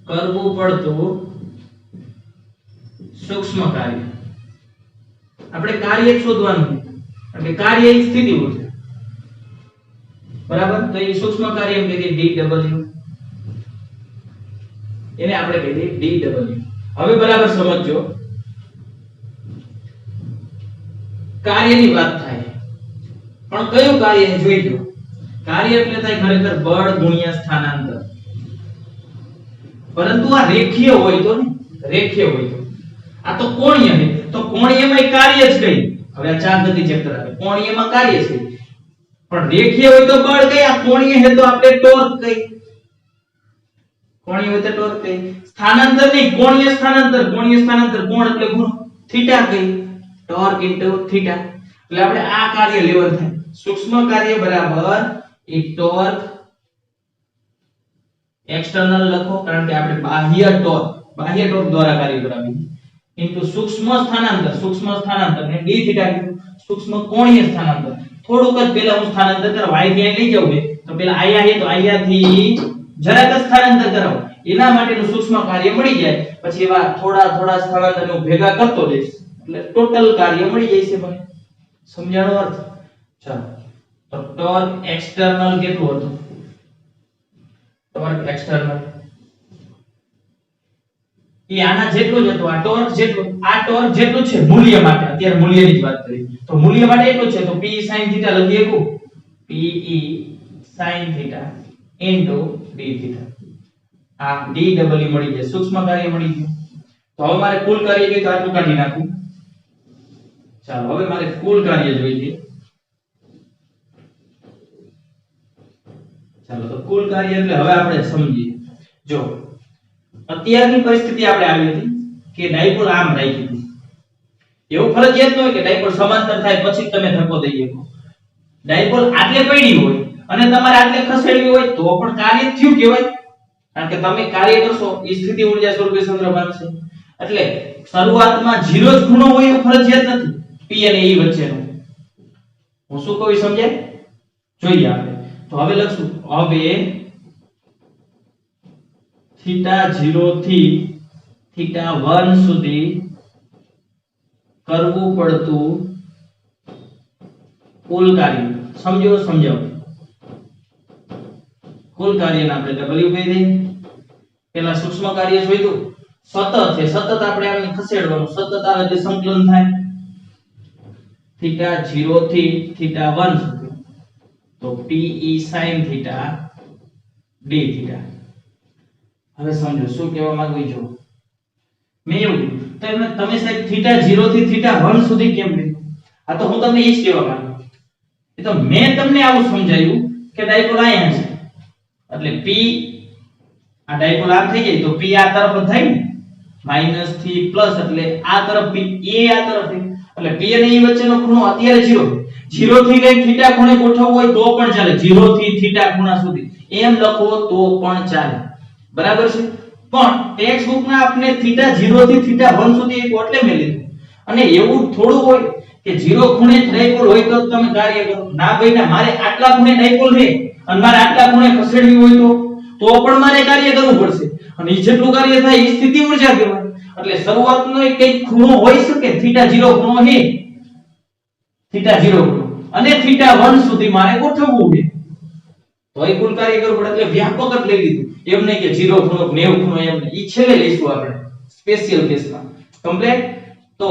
[SPEAKER 1] કરવું પડતું સૂક્ષ્મ કાર્ય. આપણે કાર્ય શોધવાનું છે એટલે કાર્ય એ સ્થિતિ ઊર્જા. બરાબર? તો એ સૂક્ષ્મ કાર્ય એમ કહીએ dw. એને આપણે કહીએ dw. હવે બરાબર સમજજો. કાર્યની વાત થાય પણ કયું કાર્ય જોઈ લો. કાર્ય એટલે થાય ખરેખર બળ ગુણ્યા સ્થાનાંતર. પરંતુ આ રેખીય હોય તો ને, રેખીય હોય તો આ તો કોણીય છે. તો કોણીયમાં કાર્ય જ કઈ. હવે આ ચાર ગતિ ચેપ્ટર આવે. કોણીયમાં કાર્ય છે પણ રેખીય હોય તો બળ કઈ. આ કોણીય છે તો આપણે ટોર્ક કઈ. કોણીય હોય તો ટોર્ક કઈ. સ્થાનાંતર નહીં, કોણીય સ્થાનાંતર. કોણીય સ્થાનાંતર કોણ એટલે ગુણ. થીટા કઈ. Torque into theta. એટલે આપણે આ કાર્ય લેવલ થાય. સૂક્ષ્મ કાર્ય બરાબર એ ટોર્ક એક્સટર્નલ લખો કારણ કે આપણે બાહ્ય ટોર્ક દ્વારા કાર્ય કરાવીએ ઇન્ટુ સૂક્ષ્મ સ્થાનાંતર ને d થીટા કીધું. સૂક્ષ્મ કોણીય સ્થાનાંતર. થોડુંક જ પહેલા હું સ્થાનાંતર કરવા y થી લઈ જાઉં તો પેલા આયા છે તો આયાથી જરાક જ સ્થાનાંતર કરાવો. એના માટેનું સૂક્ષ્મ કાર્ય મળી જાય. પછી એવા થોડા સ્થાનાંતરને ભેગા કરતો જઈશ એટલે ટોટલ કાર્ય મળી જાય છે. મને સમજાણો અર્થ? ચાલો તો ટોર્ક એક્સટર્નલ કેટલું હતું? ટોર્ક એક્સટર્નલ એ આના જેટલું જ હતું. આ ટોર્ક જેટલું છે મૂલ્ય માટે. અત્યારે મૂલ્યની જ વાત કરી તો મૂલ્ય માટે એટલું છે તો p sin θ લખી શકું. p sin θ d θ. આ dw મળી જાય. સૂક્ષ્મ કાર્ય મળી ગયું. તો હવે મારે કુલ કાર્ય જોઈએ તો આટલું કાઢી નાખું. ચાલો હવે મારે કુલ કાર્ય જોઈએ. ચાલો તો કુલ કાર્ય એટલે હવે આપણે સમજીએ. જો અત્યારની પરિસ્થિતિ આપણે આવી હતી કે ડાયપોલ આમ રાખી હતી. એવું ફરજિયાત ન હોય કે ડાયપોલ સમાંતર થાય પછી તમે ધક્કો દઈ શકો. ડાયપોલ આટલે પડી હોય અને તમારે આટલે ખસેડવી હોય તો પણ કાર્ય થયું કહેવાય. કારણ કે તમે કાર્ય કરશો એ સ્થિતિ ઊર્જા સ્વરૂપે સંગ્રહ પામશે. એટલે શરૂઆતમાં 0 જ ખૂણો હોય એવું ફરજિયાત નથી. p અને e વચ્ચેનો. હું શું કહું સમજાય? જોઈએ આપણે. તો હવે લખશું. હવે θ0 થી θ1 સુધી કરવું પડતું કુલ કાર્ય. સમજાવો. કુલ કાર્યને આપણે w કહી દઈએ. પેલા સૂક્ષ્મ કાર્ય જોઈતું સતત છે, સતત આપણે આને ખસેડવાનું, સતત આવે તે સંકલન થાય થીટા 0 થી થીટા 1 સુધી, તો pe sin theta d theta. હવે સમજો શું કહેવા માંગુ છું. મેં એવું કીધું તમે સાહેબ થીટા 0 થી થીટા 1 સુધી કેમ લીધું? આ તો હું તમને એ જ કહેવા માંગુ. એ તો મેં તમને આવું સમજાયું કે ડાયપોલ અહીંયા છે એટલે p આ ડાયપોલ આ થઈ જાય તો p આ તરફ જ થાય ને, માઈનસ થી પ્લસ એટલે આ તરફ p એ આ તરફ એટલે p અને e વચ્ચેનો ખૂણો અત્યારે 0 થી કઈ થીટા ખૂણે ગોઠવવો હોય તો પણ ચાલે, 0 થી થીટા ખૂણા સુધી એમ લખો તો પણ ચાલે, બરાબર છે. પણ ટેક્સ્ટ બુક માં આપણે થીટા 0 થી થીટા 1 સુધી એક એટલે મેં લીધું. અને એવું થોડું હોય કે 0 ખૂણે ડાયપોલ હોય તો તમે કાર્ય કરો. ના ભાઈ ના, મારે આટલા ખૂણે ડાયપોલ છે અને મારે આટલા ખૂણે ખસેડવી હોય તો પણ મારે કાર્ય કરવું પડશે. અને ઈ જેટલું કાર્ય થાય એ સ્થિતિ ઊર્જા કહેવાય. એટલે શરૂઆતનો એક ખૂણો હોઈ શકે, થીટા 0 ખૂણો છે, થીટા 0 ખૂણો અને થીટા 1 સુધી મારે ગોઠવવું છે તો એ કુલ કાર્ય કરવું પડે. એટલે વ્યાપક જ લઈ લીધું, એમ નહીં કે 0 ખૂણો 90 ખૂણો એમ નહીં. ઈ છેલ્લે લઈશું આપણે સ્પેશિયલ કેસમાં. કમ્પ્લીટ. તો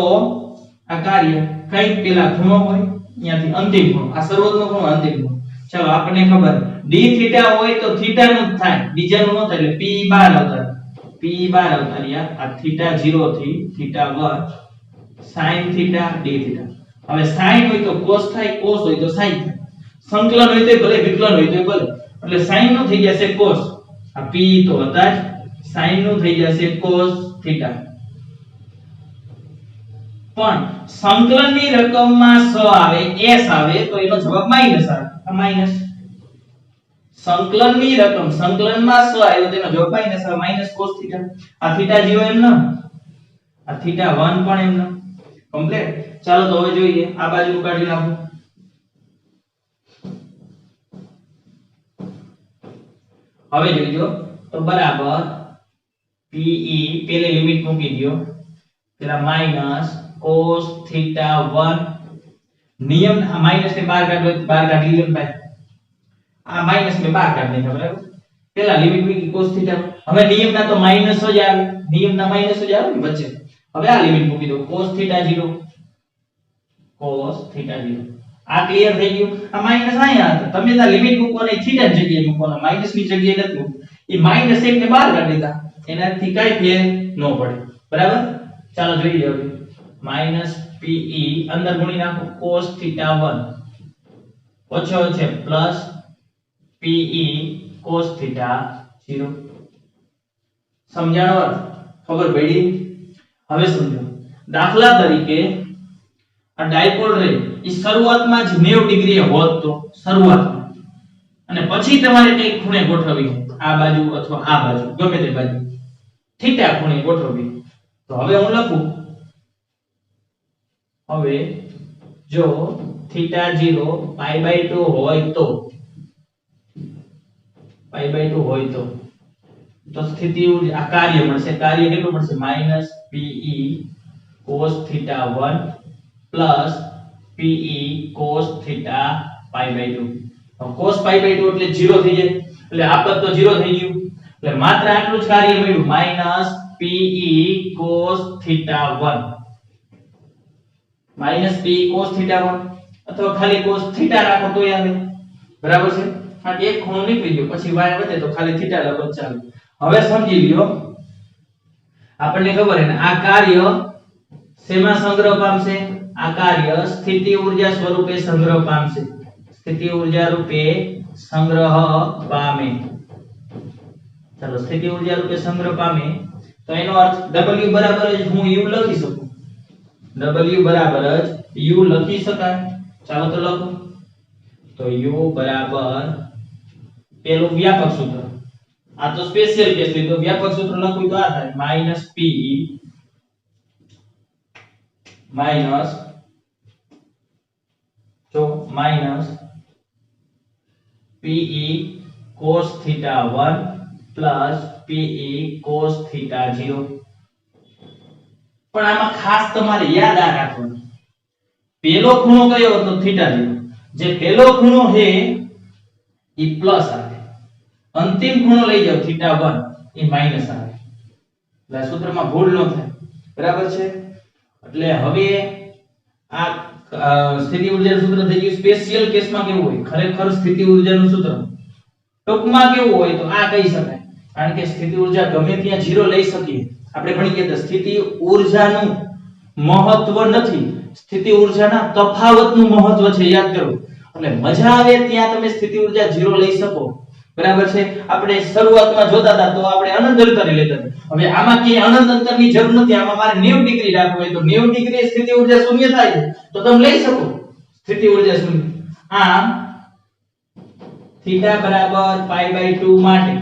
[SPEAKER 1] આ કાર્ય કઈ પેલા ખૂણો હોય અહીંયાથી અંતિમ ખૂણો, આ શરૂઆતનો ખૂણો અંતિમ ખૂણો. ચાલો આપણને ખબર d થીટા હોય તો થીટા નું જ થાય, બીજાનું ન થાય. એટલે p બાર આવતા રહ્યા આ થીટા 0 થી theta 1 sin theta d theta. હવે sin હોય તો cos થાય, cos હોય તો sin થાય, સંકલન હોય તો ભલે, વિકલન હોય તો ભલે. એટલે sin નું થઈ જશે cos, આ p તો હતા જ, sin નું થઈ જશે cos થીટા. પણ સંકલનની રકમમાં s આવે, s આવે તો એનો જવાબ માઈનસ આવે. આ માઈનસ સંકલનની રકમ સંકલનમાં s આવ્યો તેનો જવાબ માઈનસ આવે, માઈનસ cos થીટા. આ થીટા 0 એમ ન, આ થીટા 1 પણ એમ ન. કમ્પ્લીટ. ચાલો તો હવે જોઈએ, આ બાજુ કાઢી નાખો. હવે જોઈજો તો બરાબર pe પેલે લિમિટ મૂકી દયો, પેલા માઈનસ cos થીટા 1 નિયમ આ માઈનસ ને બહાર કાઢી લ્યો ભાઈ, આ માઈનસ ને બહાર કાઢી નાખો, બરાબર. પેલા લિમિટ મૂકી cos થીટા. હવે નિયમના તો માઈનસ જ આવે, નિયમના માઈનસ જ આવે ને વચ્ચે. હવે આ લિમિટ મૂકી દો cos થીટા 0, cos થીટા 0. આ ક્લિયર થઈ ગયું. આ માઈનસ અહીંયા હતા, તમે તો લિમિટ મૂકો ને થીટા ની જગ્યાએ મૂકો ને માઈનસ ની જગ્યાએ નથી મૂકો. એ માઈનસ 1 ને બહાર કાઢી દીધા, એનાથી કાઈ ફેર ન પડે, બરાબર. ચાલો જોઈએ હવે માઈનસ pe અંદર ગુણી નાખો cos થીટા 1 ઓછો છે પ્લસ pe cos થીટા 0. સમજાણો? ખબર પડી? હવે સમજો, દાખલા તરીકે આ ડાયપોલ રે ઈ શરૂઆતમાં જ 90 ડિગ્રીએ હોત તો શરૂઆતમાં, અને પછી તમારે કઈ ખૂણે ગોઠવવી છે, આ બાજુ અથવા આ બાજુ, ગમે તે બાજુ થીટા ખૂણે ગોઠવવી. તો હવે હું લખું, હવે જો થીટા 0 π/2 હોય તો π/2 હોય તો સ્થિતિ આ કાર્ય મળશે. કાર્ય કેટલું મળશે? Minus pe cos theta 1 plus pe cos theta π/2. cos π/2 એટલે 0 થઈ જાય, એટલે આ પદ તો 0 થઈ ગયું. એટલે માત્ર આટલું જ કાર્ય મળ્યું, minus pe cos theta 1 minus pe cos theta 1 અથવા ખાલી cos થીટા રાખો તો આવે, બરાબર છે. આ એક ખૂણો નીકળી ગયો, પછી y વધે તો ખાલી થીટા લખો ચાલે. હવે સમજી લ્યો, આપણને ખબર છે ને આ કાર્ય શેમાં સંગ્રહ પામશે? આ કાર્ય સ્થિતિ ઊર્જા સ્વરૂપે સંગ્રહ પામશે, સ્થિતિ ઊર્જા રૂપે સંગ્રહ પામે. ચાલો સ્થિતિ ઊર્જા રૂપે સંગ્રહ પામે તો એનો અર્થ w બરાબર જ હું u લખી શકું, w બરાબર જ u લખી શકાય. ચાલો તો લખો, તો u બરાબર પેલું વ્યાપક સૂત્ર, આ તો સ્પેશિયલ કેસ લીધો, વ્યાપક સૂત્ર લખું તો આ થાય minus pe minus pe cos theta 1 plus pe cos theta 0. પણ આમાં ખાસ તમારે યાદ રાખવાનું, પેલો ખૂણો કયો હતો? થીટા 0. જે પેલો ખૂણો છે ઈ પ્લસ આવે, અંતિમ ખૂણો લઈ જાવ θ1 એ માઈનસ આવે એટલે આ સૂત્રમાં ભૂલ ન થાય બરાબર છે એટલે હવે આ સ્થિતિ ઊર્જાનું સૂત્ર થઈ ગયું સ્પેશિયલ કેસમાં કેવું હોય ખરેખર સ્થિતિ ઊર્જાનું સૂત્ર ટૂંકમાં કેવું હોય તો આ કહી શકાય કારણ કે સ્થિતિ ઊર્જા ગમે ત્યાં 0 લઈ શકીએ આપણે ભણી ગયા સ્થિતિ ઊર્જાનું મહત્વ નથી સ્થિતિ ઊર્જાના તફાવતનું મહત્વ છે યાદ કરો એટલે મજા આવે ત્યાં તમે સ્થિતિ ઊર્જા 0 લઈ શકો બરાબર છે આપણે શરૂઆતમાં જોતા હતા તો આપણે અનંત અંતરે લેતા હતા હવે આમાં કે અનંત અંતરની જરૂર નથી આમાં મારે 90 ડિગ્રી રાખવું હોય તો 90 ડિગ્રી સ્થિતિ ઊર્જા શૂન્ય થાય છે તો તમે લઈ શકો સ્થિતિ ઊર્જા શૂન્ય આમ θ બરાબર π/2 માટે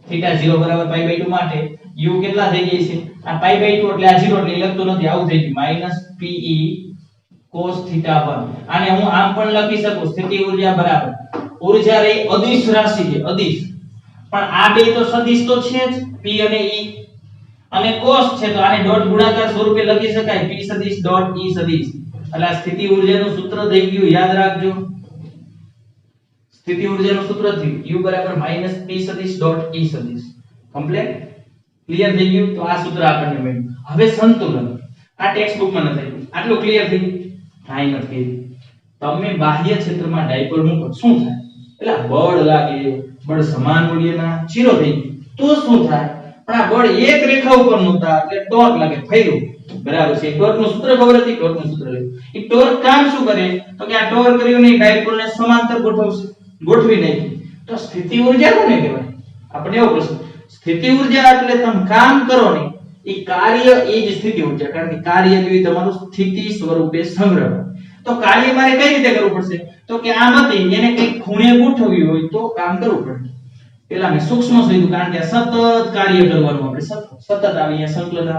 [SPEAKER 1] θ 0 બરાબર π/2 માટે u કેટલા થઈ ગઈ છે આ π/2 એટલે આ 0 એટલે લખતો નથી આવું થઈ ગયું -pe cos θ1 આને હું આમ પણ લખી શકું સ્થિતિ ઊર્જા બરાબર ઊર્જા રે અદિશ રાશિ છે અદિશ પણ આ બે તો સદિશ તો છે જ p અને e અને cos છે તો આને ડોટ ગુણાકાર સ્વરૂપે લખી શકાય p સદિશ ડોટ e સદિશ એટલે આ સ્થિતિ ઊર્જાનું સૂત્ર થઈ ગયું યાદ રાખજો સ્થિતિ ઊર્જાનું સૂત્ર થયું u બરાબર -p સદિશ ડોટ e સદિશ કમ્પ્લીટ ક્લિયર થઈ ગયું તો આ સૂત્ર આપણને મળ્યું હવે સંતુલન આ ટેક્સ્ટ બુકમાં નથી આટલું ક્લિયર થઈ કાઈ નથી તમે બાહ્ય ક્ષેત્રમાં ડાયપોલ મૂકો શું થાય એટલે બળ લાગે બળ સમાન મૂલ્યના 0 થઈ તો શું થાય પણ આ બળ એક રેખા ઉપર નહોતા એટલે ટોર્ક લાગે ફેર્યું બરાબર છે ટોર્કનું સૂત્ર ખબર હતી ટોર્કનું સૂત્ર લે એ ટોર્ક કામ શું કરે તો કે આ ટોર્ક કર્યું ને ડાયપોલને સમાંતર ગોઠવશે ગોઠવી નાખી તો સ્થિતિ ઊર્જા કોને કહેવાય આપણે એવો પ્રશ્ન સ્થિતિ ઊર્જા એટલે તમે કામ કરો ને એ કાર્ય એ જ સ્થિતિ ઊર્જા કારણ કે કાર્ય જેવી તમારું સ્થિતિ સ્વરૂપે સંગ્રહ તો કાર્ય મારે કઈ રીતે કરવું પડશે તો કે આમ હતી એને કઈ ખૂણે ગોઠવવી હોય તો કામ કરવું પડે પેલા મેં સૂક્ષ્મ શોધ્યું કારણ કે સતત કાર્ય કરવાનું આપણે સતત આવી અહીંયા સંકલન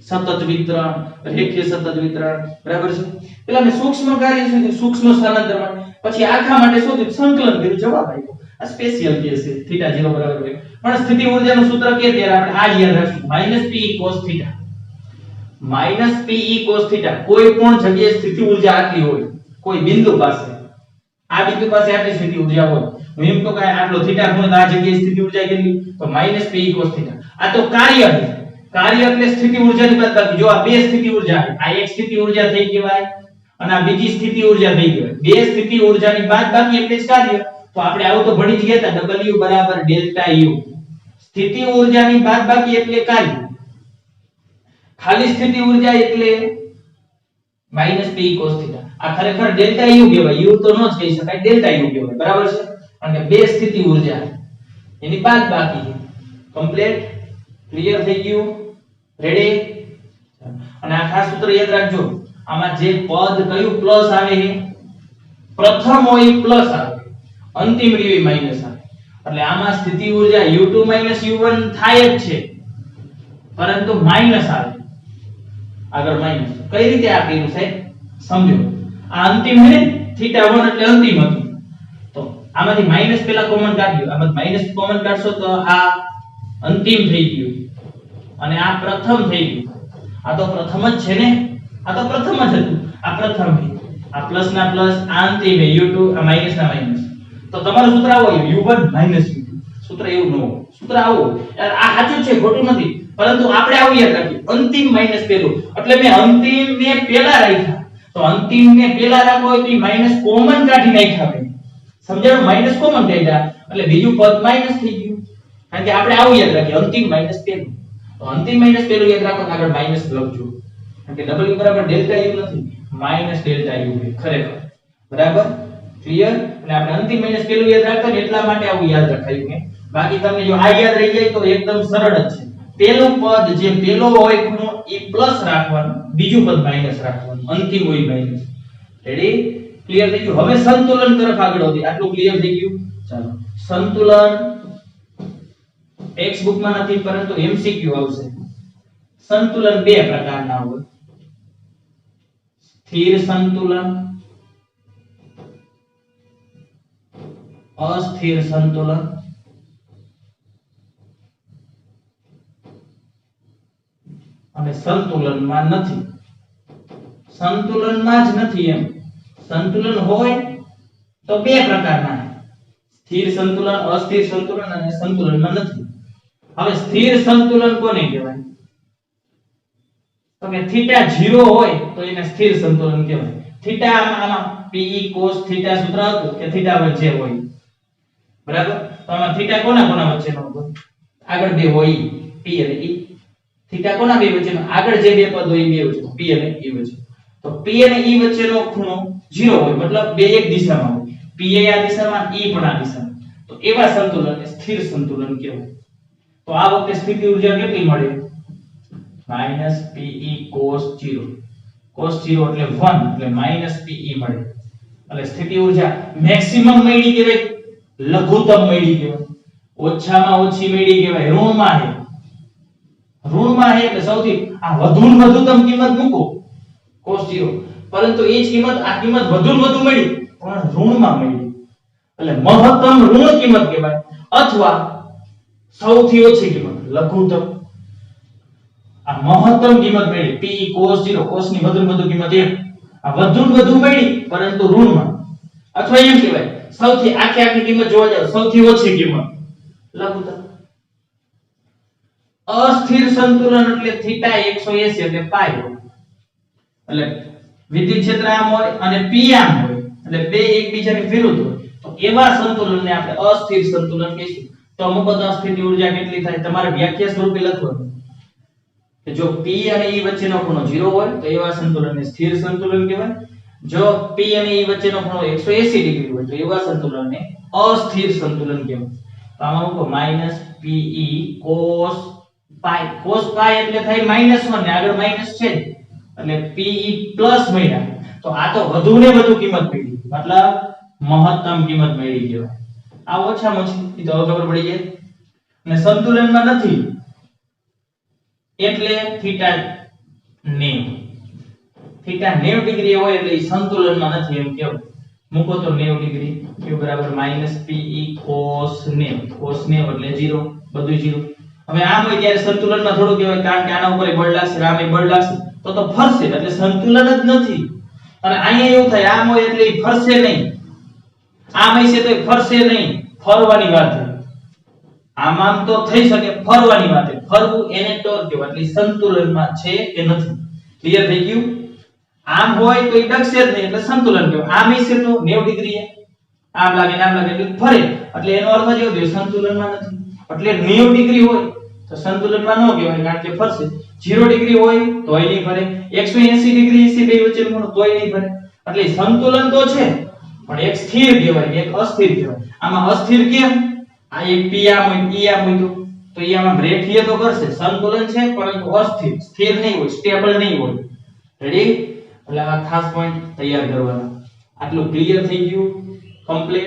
[SPEAKER 1] સતત વિતરણ રેખીય સતત વિતરણ બરાબર છે પેલા મેં સૂક્ષ્મ કાર્ય શોધ્યું સૂક્ષ્મ સ્થાનાંતરણ પછી આખા માટે શોધ્યું સંકલન કર્યું જવાબ આવ્યો આ સ્પેશિયલ કેસ છે θ 0 બરાબર હોય પણ સ્થિતિ ઊર્જાનું સૂત્ર કે ત્યારે આપણે આ જ યાદ રાખશું -p cos θ -pe cos θ કોઈ પણ જગ્યાએ સ્થિતિ ઊર્જા આટલી હોય કોઈ બિંદુ પાસે આ બિંદુ પાસે આટલી સ્થિતિ ઊર્જા હોય હું એમ તો કે આટલો θ ખૂણો તો આ જગ્યાએ સ્થિતિ ઊર્જા કેટલી તો -pe cos θ આ તો કાર્ય છે કાર્ય એટલે સ્થિતિ ઊર્જાની બાદબાકી જો આ બે સ્થિતિ ઊર્જા આ એક સ્થિતિ ઊર્જા થઈ કહેવાય અને આ બીજી સ્થિતિ ઊર્જા થઈ કહેવાય બે સ્થિતિ ઊર્જાની બાદબાકી એટલે જ કાર્ય તો આપણે આવું તો ભણી જ ગયા હતા W બરાબર ડેલ્ટા U સ્થિતિ ઊર્જાની બાદબાકી એટલે કાર્ય ખાલી સ્થિતિ ઊર્જા એટલે -p cos θ આ ખરેખર ડેલ્ટા U કહેવાય U તો ન જ કહી શકાય ડેલ્ટા U કહેવાય બરાબર છે અને બે સ્થિતિ ઊર્જા એની બાદબાકી છે કમ્પ્લીટ ક્લિયર થઈ ગયું રેડી અને આ ખાસ સૂત્ર યાદ રાખજો આમાં જે પદ કયું પ્લસ આવે છે પ્રથમ હોય પ્લસ આવે અંતિમ રીવી માઈનસ આવે એટલે આમાં સ્થિતિ ઊર્જા U2 U1 થાય જ છે પરંતુ માઈનસ આવે આગળ માઈનસ કઈ રીતે આ કર્યું સાહેબ સમજો આ અંતિમ છે θ1 એટલે અંતિમ હતું તો આમાંથી માઈનસ પેલા કોમન કાઢ્યો આમાંથી માઈનસ કોમન કાઢશો તો આ અંતિમ થઈ ગયું અને આ પ્રથમ થઈ ગયું આ તો પ્રથમ જ છે ને આ તો પ્રથમ જ હતું આ પ્રથમ છે આ પ્લસ ના પ્લસ આ અંતિમ છે U2 આ માઈનસ ના માઈનસ તો તમારું સૂત્ર આવું U1 U2 સૂત્ર એવું ન હોય સૂત્ર આવું આ સાચું છે ખોટું નથી પરંતુ આપણે આવું યાદ રાખીએ અંતિમ માઈનસ પેલું એટલે મેં અંતિમ ને પેલા રાખ્યા તો અંતિમ ને પેલા રાખો હોય તો માઈનસ કોમન કાઢી નાખ્યા આપણે સમજાયું માઈનસ કોમન કાઢ્યા એટલે બીજું પદ માઈનસ થઈ ગયું કારણ કે આપણે આવું યાદ રાખીએ અંતિમ માઈનસ પેલું તો અંતિમ માઈનસ પેલું યાદ રાખો આગળ માઈનસ લખજો કારણ કે W બરાબર ડેલ્ટા U નથી માઈનસ ડેલ્ટા U છે ખરેખર બરાબર ક્લિયર એટલે આપણે અંતિમ માઈનસ પેલું યાદ રાખતા ને એટલા માટે આવું યાદ રખાયું કે બાકી તમને જો આ યાદ રહી જાય તો એકદમ સરળ જ છે પેલું પદ જે પેલો હોય ખૂણો એ પ્લસ રાખવાનું બીજું પદ માઈનસ રાખવાનું અંતિમ હોય માઈનસ રેડી ક્લિયર થઈ ગયું હવે સંતુલન તરફ આગળ વધી આટલું ક્લિયર થઈ ગયું ચાલો સંતુલન ટેક્સ્ટ બુકમાં નથી પરંતુ MCQ આવશે સંતુલન બે પ્રકારના હોય સ્થિર સંતુલન અસ્થિર સંતુલન અને સંતુલનમાં નથી સંતુલનમાં જ નથી એમ સંતુલન હોય તો બે પ્રકારના સ્થિર સંતુલન, અસ્થિર સંતુલન અને સંતુલનમાં નથી. હવે સ્થિર સંતુલન કોને કહેવાય? તો કે થીટા 0 હોય તો એને સ્થિર સંતુલન કહેવાય. થીટા આમાં Pe cos થીટા સૂત્ર હતું કે થીટા વચ્ચે હોય. બરાબર? તો આમાં થીટા કોના વચ્ચેનો હતો? આગળ બે હોય P અને E. થીટા કોના બે વચ્ચેનો? આગળ જે બે પદ હોય બે વચ્ચે P અને E વચ્ચે. તો P અને E વચ્ચેનો ખૂણો 0 હોય, મતલબ બે એક દિશામાં હોય. P એ આ દિશામાં, E પણ આ દિશામાં. તો એવા સંતુલનને સ્થિર સંતુલન કહેવાય. તો આ વખતે સ્થિતિ ઊર્જા કેટલી મળે? -Pe cos 0. cos 0 એટલે 1 એટલે -Pe મળે. એટલે સ્થિતિ ઊર્જા મેક્સિમમ મળી કહેવાય, લઘુત્તમ મળી કહેવાય, ઓછામાં ઓછી મળી કહેવાય, ઋણમાં હે એટલે સૌથી આ વધુમાં વધુતમ કિંમત મૂકો cos 0, પરંતુ એ જ કિંમત આ કિંમત વધુમાં વધુ મળી પણ ઋણમાં મળી એટલે મહત્તમ ઋણ કિંમત કહેવાય, અથવા સૌથી ઓછી કિંમત લઘુત્તમ. આ મહત્તમ કિંમત મળી Pe cos 0, cos ની વધુમાં વધુ કિંમત 1, આ વધુમાં વધુ મળી પરંતુ ઋણમાં, અથવા એમ કહેવાય સૌથી આખી કિંમત જોવા જાવ સૌથી ઓછી કિંમત લઘુત્તમ. અસ્થિર સંતુલન એટલે થીટા 180 એટલે પાઈ હોય, એટલે વિદ્યુત ક્ષેત્ર આમ હોય અને P આમ હોય એટલે બે એકબીજાની વિરુદ્ધ હોય, તો એવા સંતુલનને આપણે અસ્થિર સંતુલન કહીશું. તો અમુક સ્થિતિ ઊર્જા કેટલી થાય તમારે વ્યાખ્યા સ્વરૂપે લખવાનું કે જો P અને E વચ્ચેનો ખૂણો 0 હોય તો એવા સંતુલનને સ્થિર સંતુલન કહેવાય. જો P અને E વચ્ચેનો ખૂણો 180 ડિગ્રી હોય તો એવા સંતુલનને અસ્થિર સંતુલન કહેવાય. તો આમાં મૂકો -Pe cos પાઈ. cos પાઈ એટલે થાય -1 ને આગળ માઈનસ છે એટલે Pe પ્લસ મળ્યા, તો આ તો વધુ ને વધુ કિંમત મળી, મતલબ મહત્તમ કિંમત મળી કહેવાય. આ ઓછામાં ઓછી એ તો ખબર પડી જાય. અને સંતુલનમાં નથી એટલે થીટા 90 ડિગ્રી હોય એટલે સંતુલનમાં નથી એમ કેવું. મૂકો તો 90 ડિગ્રી q બરાબર -Pe cos 90. cos 90 એટલે 0, બધું 0. હવે આમ હોય ત્યારે સંતુલનમાં થોડું કહેવાય, કારણ કે આના ઉપર બળ લાગશે, આમે બળ લાગશે તો ફરશે એટલે સંતુલન જ નથી. અને અહીંયા એવું થાય આમ હોય એટલે ફરશે નહીં, આમ હશે તો ફરશે નહીં, ફરવાની વાત છે. આમ તો થઈ શકે, ફરવાની વાત છે. ફરવું એને ટોર કહેવાય. એટલે સંતુલનમાં છે કે નથી. ક્લિયર થઈ ગયું? આમ હોય તો એ ડગશે જ નહીં એટલે સંતુલન કહેવાય. આમ હશે તો 90 ડિગ્રી આમ લાગે એટલે ફરે, એટલે એનો અર્થ જ એવો થયો સંતુલનમાં નથી. એટલે 90 ડિગ્રી હોય તો સંતુલનમાં ન કહેવાય કારણ કે ફરશે. 0 ડિગ્રી હોય તોય નહીં ફરે, 180 ડિગ્રી હશે બે વચ્ચેનો ખૂણો તોય નહીં ફરે. એટલે સંતુલન તો છે પણ એક સ્થિર કહેવાય, એક અસ્થિર કહેવાય. આમાં અસ્થિર કેમ? આ એક P આમ હોય, E આમ હોય તો એ આમાં રેખીય તો કરશે, સંતુલન છે પરંતુ અસ્થિર, સ્થિર નહીં હોય, સ્ટેબલ નહીં હોય. રેડી? એટલે આ ખાસ પોઈન્ટ તૈયાર કરવાના. આટલું ક્લિયર થઈ ગયું? કમ્પ્લીટ.